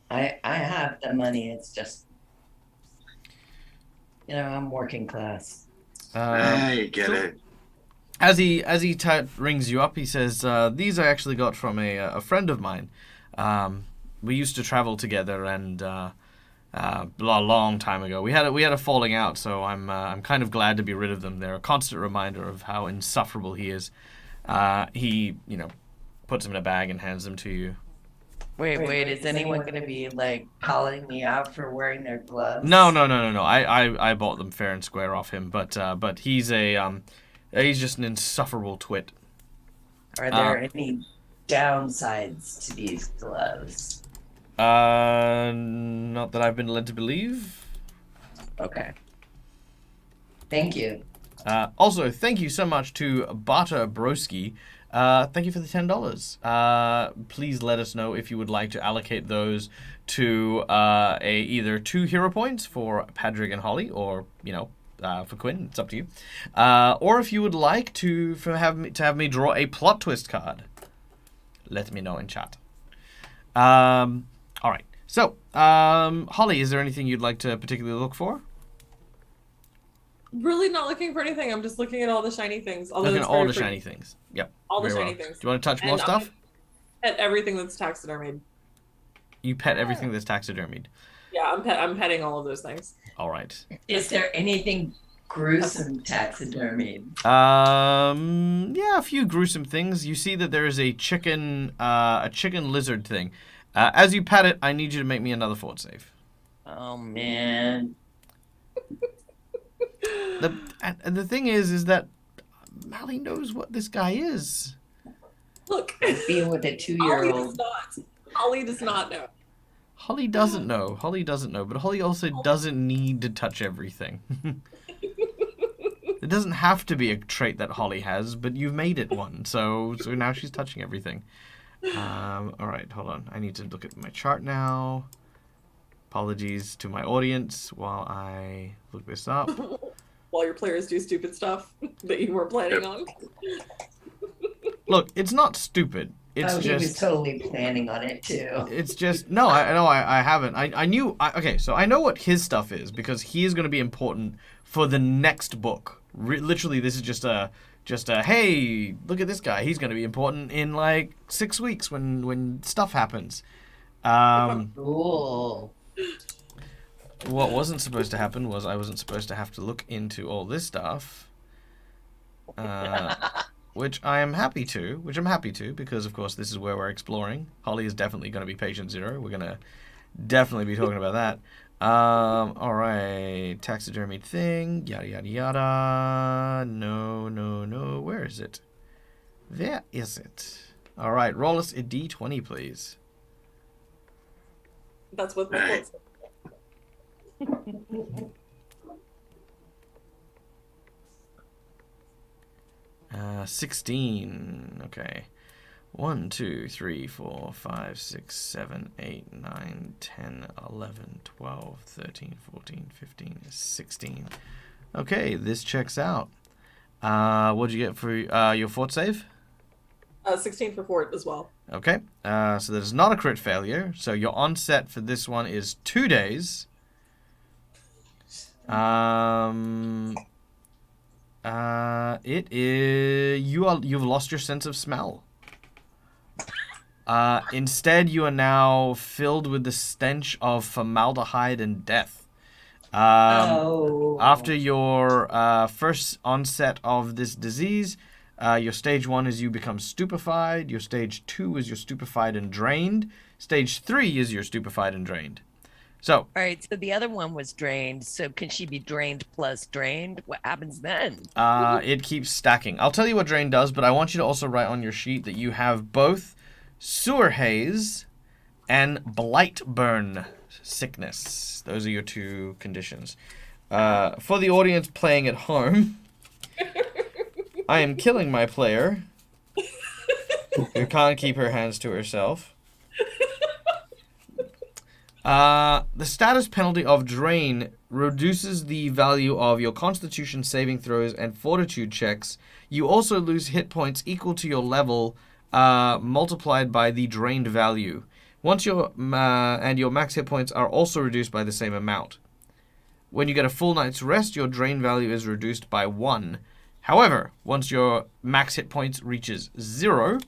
I have the money. It's just, I'm working class. I get cool. it. As he rings you up, he says, "These I actually got from a friend of mine. We used to travel together, and a long time ago we had a falling out. So I'm kind of glad to be rid of them. They're a constant reminder of how insufferable he is." He puts them in a bag and hands them to you. Wait, is anyone going to be, calling me out for wearing their gloves? No. I bought them fair and square off him, but he's he's just an insufferable twit. Are there any downsides to these gloves? Not that I've been led to believe. Okay. Thank you. Also, thank you so much to Bata Broski. Thank you for the $10. Please let us know if you would like to allocate those to either 2 hero points for Patrick and Holly, or for Quinn. It's up to you. Or if you would like to have me draw a plot twist card, let me know in chat. All right. So, Holly, is there anything you'd like to particularly look for? Really not looking for anything. I'm just looking at all the shiny things. Looking at all the shiny things. Yep. All the very shiny well. things. Do you want to touch more stuff? At everything that's taxidermied. You pet everything that's taxidermied. Yeah, I'm petting all of those things. All right. Is there anything gruesome taxidermied? Yeah, a few gruesome things. You see that there is a chicken lizard thing. As you pat it, I need you to make me another fort save. Oh man. The thing is that Mally knows what this guy is. Look, Being with a 2-year-old. Holly does not know. Holly doesn't know, but Holly also doesn't need to touch everything. It doesn't have to be a trait that Holly has, but you've made it one, so now she's touching everything. All right, hold on. I need to look at my chart now. Apologies to my audience while I look this up. While your players do stupid stuff that you weren't planning on. Look, it's not stupid. It's he was totally planning on it too. It's just no. I haven't. I knew. Okay, so I know what his stuff is because he is going to be important for the next book. Literally, this is just Just hey, look at this guy. He's going to be important in like 6 weeks when stuff happens. Cool. What wasn't supposed to happen was I wasn't supposed to have to look into all this stuff. Which I'm happy to, because of course this is where we're exploring. Holly is definitely going to be patient 0. We're going to definitely be talking about that. Alright, taxidermied thing, yada yada yada. No, where is it? There is it. Alright, roll us a d20, please. That's what my quote said. 16. Okay. 1, 2, 3, 4, 5, 6, 7, 8, 9, 10, 11, 12, 13, 14, 15, 16. Okay, this checks out. What'd you get for your fort save? 16 for fort as well. Okay, so that is not a crit failure. So your onset for this one is 2 days. It is you've lost your sense of smell. Instead, you are now filled with the stench of formaldehyde and death. After your first onset of this disease, your stage 1 is you become stupefied. Your stage 2 is you're stupefied and drained. Stage 3 is you're stupefied and drained. So, all right, so the other one was drained. So can she be drained plus drained? What happens then? It keeps stacking. I'll tell you what drain does, but I want you to also write on your sheet that you have both sewer haze and blight burn sickness. Those are your 2 conditions. For the audience playing at home, I am killing my player who can't keep her hands to herself. The status penalty of drain reduces the value of your constitution saving throws and fortitude checks. You also lose hit points equal to your level multiplied by the drained value. Once your max hit points are also reduced by the same amount. When you get a full night's rest, your drain value is reduced by 1. However, once your max hit points reaches 0,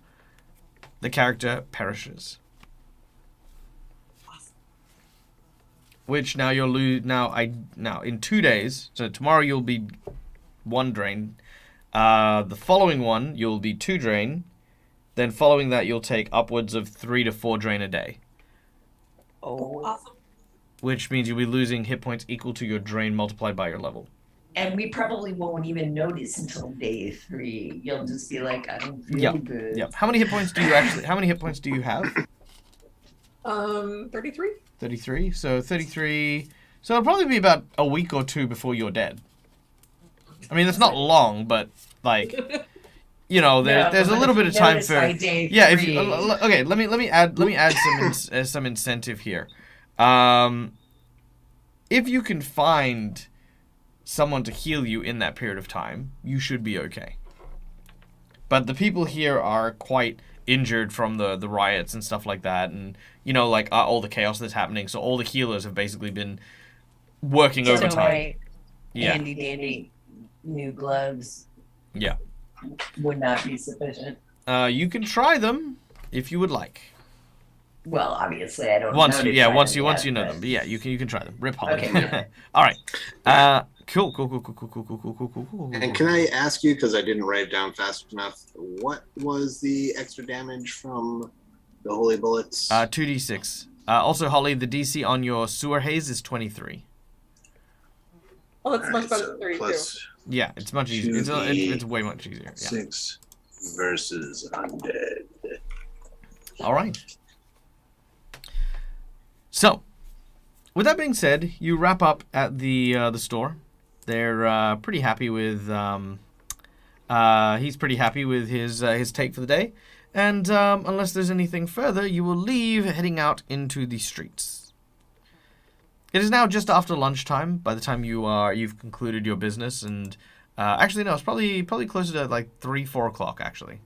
the character perishes. Which now you'll lose. Now in 2 days. So tomorrow you'll be 1 drain. The following one you'll be 2 drain. Then following that you'll take upwards of 3 to 4 drain a day. Oh, Awesome. Which means you'll be losing hit points equal to your drain multiplied by your level. And we probably won't even notice until day 3. You'll just be like, I don't feel good. Yep. How many hit points do you actually? How many hit points do you have? 33. 33. So 33. So it'll probably be about a week or 2 before you're dead. I mean, that's not long, but like, you know, there's a little bit of time for. Yeah. If you, okay, let me add some incentive here. If you can find someone to heal you in that period of time, you should be okay. But the people here are quite injured from the riots and stuff like that, and you know, like all the chaos that's happening. So all the healers have basically been working overtime. Yeah. Handy dandy new gloves. Yeah. Would not be sufficient. You can try them if you would like. Well, obviously, I don't. Once know you know them, but yeah, you can try them. Rip Holly. Okay, yeah. All right. Cool. And can I ask you, because I didn't write it down fast enough, what was the extra damage from the holy bullets? 2d6. Also, Holly, the DC on your sewer haze is 23. Oh, that's much better than 32. Plus Yeah, it's much easier. It's way much easier. Yeah. 6 versus undead. All right. So, with that being said, you wrap up at the store. They're pretty happy with. He's pretty happy with his take for the day, and unless there's anything further, you will leave, heading out into the streets. It is now just after lunchtime. By the time you've concluded your business, and actually no, it's probably closer to like 3-4 o'clock actually.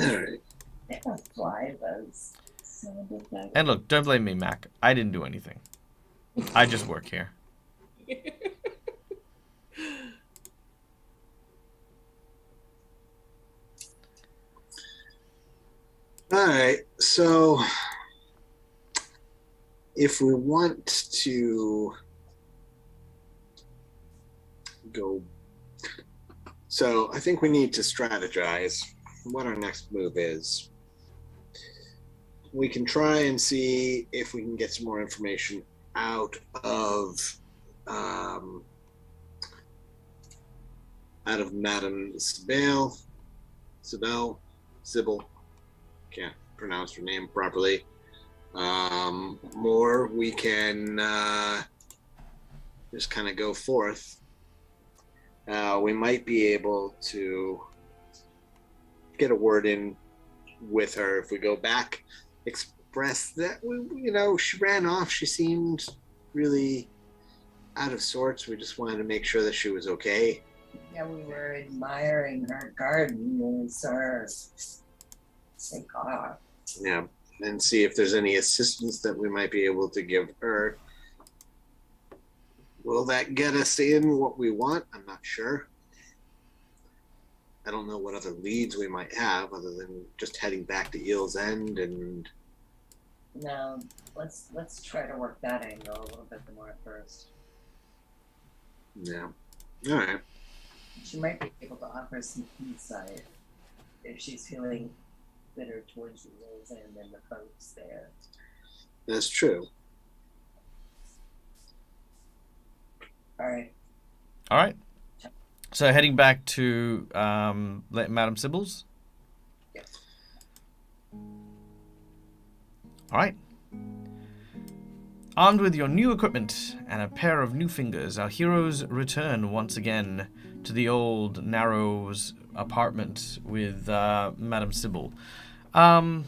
All right. A fly buzz. So And look, don't blame me, Mac. I didn't do anything. I just work here. All right, so if we want to go, so I think we need to strategize what our next move is. We can try and see if we can get some more information out of Madame Sybil. Can't pronounce her name properly. More we can just kind of go forth. We might be able to get a word in with her if we go back, express that she ran off. She seemed really out of sorts. We just wanted to make sure that she was okay. Yeah, we were admiring her garden when we saw her take off. Yeah, and see if there's any assistance that we might be able to give her. Will that get us in what we want? I'm not sure. I don't know what other leads we might have other than just heading back to Eel's End and... No, let's try to work that angle a little bit more first. Yeah. All right. She might be able to offer some insight if she's feeling bitter towards Eel's End and the folks there. That's true. All right. All right. So heading back to Madame Sybil's. Yes. All right. Armed with your new equipment and a pair of new fingers, our heroes return once again to the old Narrows apartment with Madame Sybil. You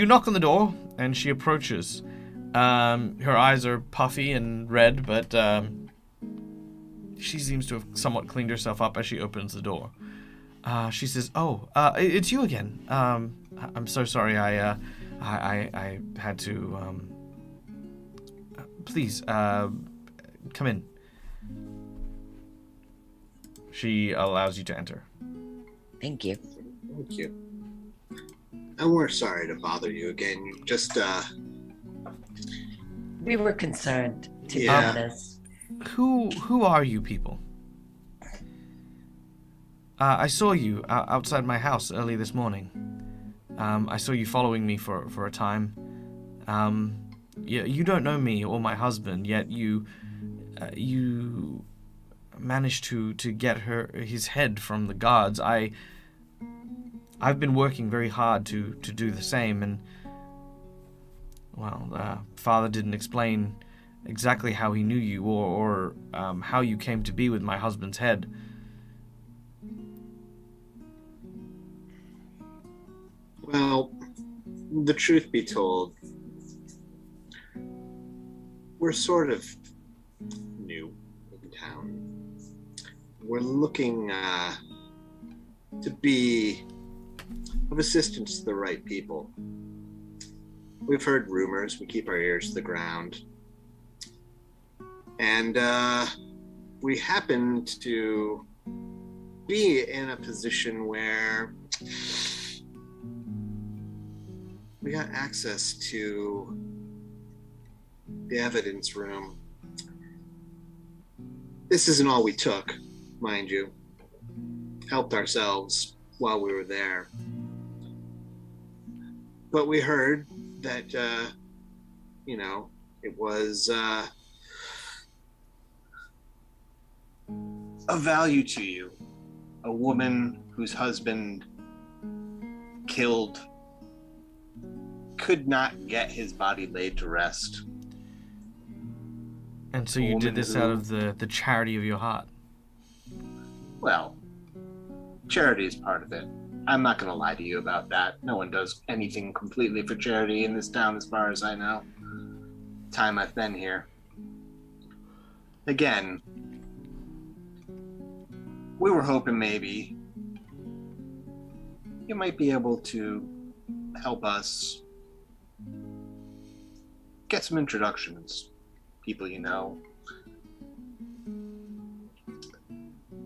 knock on the door, and she approaches. Her eyes are puffy and red, but she seems to have somewhat cleaned herself up as she opens the door. She says, "Oh, it's you again. I'm so sorry. I had to. Please, come in." She allows you to enter. Thank you. Thank you. And we're sorry to bother you again. Just, We were concerned, to be Yeah. honest. Who are you people? I saw you outside my house early this morning. I saw you following me for a time. You don't know me or my husband, yet you managed to get his head from the guards. I've been working very hard to do the same, and well, Father didn't explain exactly how he knew you or how you came to be with my husband's head. well, the truth be told, we're sort of new in town. We're looking to be of assistance to the right people. We've heard rumors. We keep our ears to the ground. And we happened to be in a position where we got access to the evidence room. This isn't all we took, mind you. Helped ourselves while we were there. But we heard that, it was of value to you. A woman whose husband killed could not get his body laid to rest. And so you did this out of the charity of your heart. Well, charity is part of it. I'm not going to lie to you about that. No one does anything completely for charity in this town as far as I know. Time I've been here. Again, we were hoping maybe you might be able to help us get some introductions, people you know.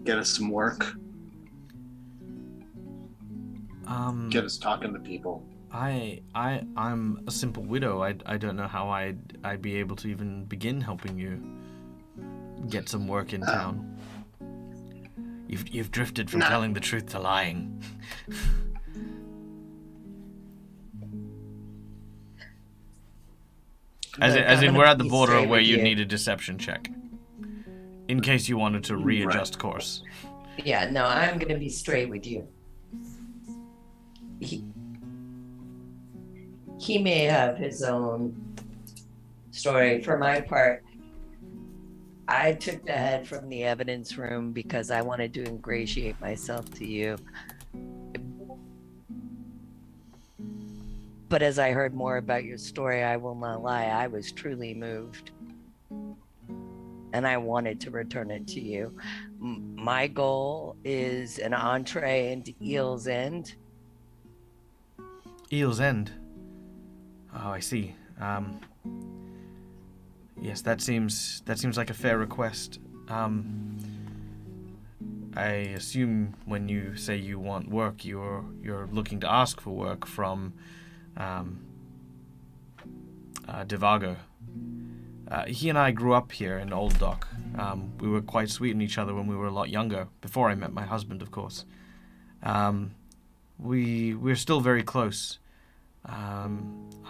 Get us some work. Get us talking to people. I'm a simple widow. I don't know how I'd be able to even begin helping you get some work in town. You've drifted from telling the truth to lying. As in we're at the border where you need a deception check. In case you wanted to readjust course. Yeah, no, I'm gonna be straight with you. He may have his own story. For my part, I took the head from the evidence room because I wanted to ingratiate myself to you. But as I heard more about your story, I will not lie, I was truly moved. And I wanted to return it to you. My goal is an entree into Eel's End. Eel's End? Oh, I see. Yes, that seems like a fair request. I assume when you say you want work, you're looking to ask for work from Devago. He and I grew up here in Old Dock. We were quite sweet on each other when we were a lot younger, before I met my husband, of course. We're still very close.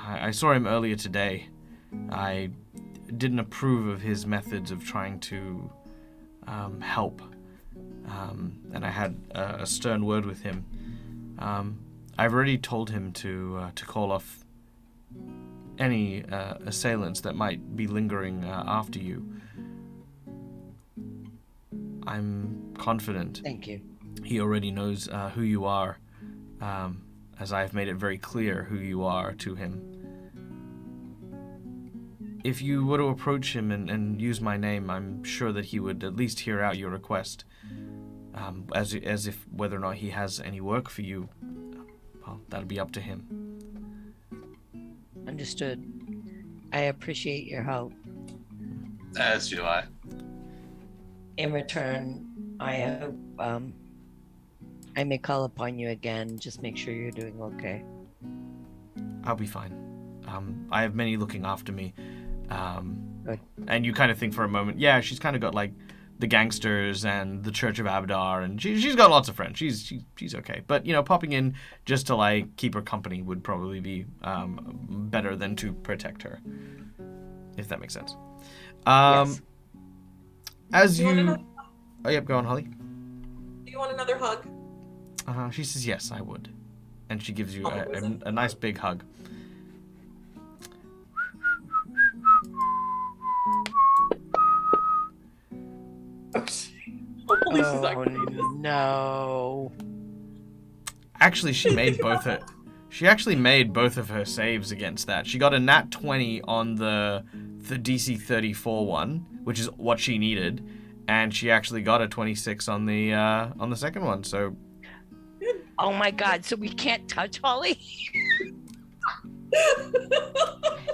I saw him earlier today. I didn't approve of his methods of trying to help, and I had a stern word with him. I've already told him to call off any assailants that might be lingering after you. I'm confident. Thank you. He already knows who you are, as I've made it very clear who you are to him. If you were to approach him and use my name, I'm sure that he would at least hear out your request. As if whether or not he has any work for you, well, that'll be up to him. Understood. I appreciate your help. As do I. In return, I hope I may call upon you again. Just make sure you're doing okay. I'll be fine. I have many looking after me. Good. And you kind of think for a moment, yeah, she's kind of got like the gangsters and the Church of Abadar, and she's got lots of friends. She's okay. But, you know, popping in just to like keep her company would probably be better than to protect her, if that makes sense. Yes. As you... Oh, yep, go on, Holly. Do you want another hug? She says, yes, I would. And she gives you a nice big hug. Oh, no. Actually, she actually made both of her saves against that. She got a nat 20 on the DC 34 one, which is what she needed, and she actually got a 26 on the second one. So, oh my God! So we can't touch Holly?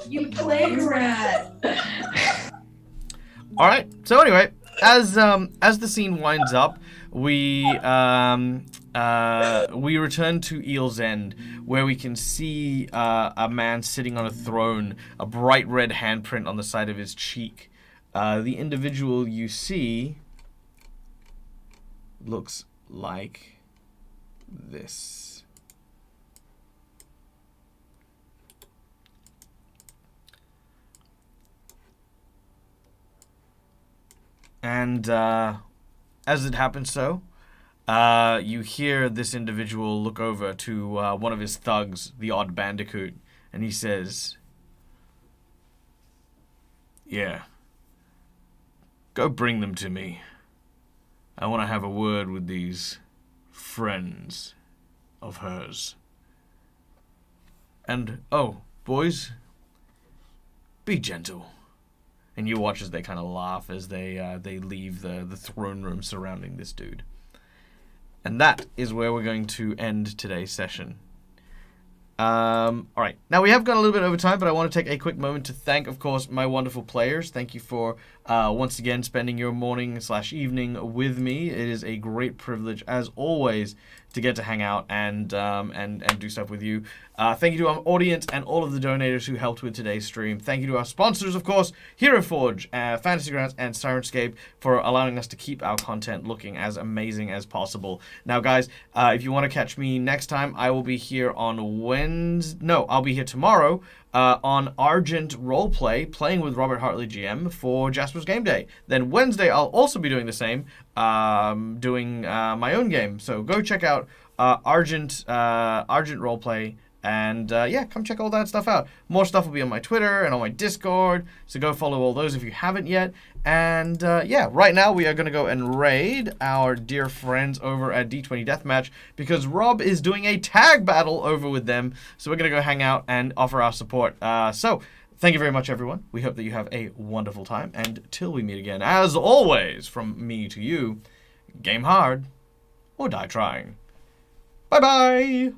You plague rat! all right. So anyway, as the scene winds up, we return to Eel's End, where we can see a man sitting on a throne, a bright red handprint on the side of his cheek. The individual you see looks like this. And as it happens so, you hear this individual look over to one of his thugs, the Odd Bandicoot, and he says, yeah, go bring them to me. I want to have a word with these friends of hers. And, oh, boys, be gentle. And you watch as they kind of laugh as they leave the throne room surrounding this dude. And that is where we're going to end today's session. All right. Now, we have gone a little bit over time, but I want to take a quick moment to thank, of course, my wonderful players. Thank you for, once again, spending your morning/evening with me. It is a great privilege, as always, to get to hang out and do stuff with you. Thank you to our audience and all of the donators who helped with today's stream. Thank you to our sponsors, of course, Hero Forge, Fantasy Grounds, and Sirenscape for allowing us to keep our content looking as amazing as possible. Now, guys, if you want to catch me next time, I will be here on Wednesday. No, I'll be here tomorrow on Argent Roleplay, playing with Robert Hartley GM for Jasper's Game Day. Then Wednesday, I'll also be doing the same, doing my own game. So go check out Argent Roleplay. And yeah, come check all that stuff out. More stuff will be on my Twitter and on my Discord, so go follow all those if you haven't yet. And yeah, right now we are going to go and raid our dear friends over at D20 Deathmatch because Rob is doing a tag battle over with them. So we're going to go hang out and offer our support. So thank you very much, everyone. We hope that you have a wonderful time. And till we meet again, as always, from me to you, game hard or die trying. Bye-bye.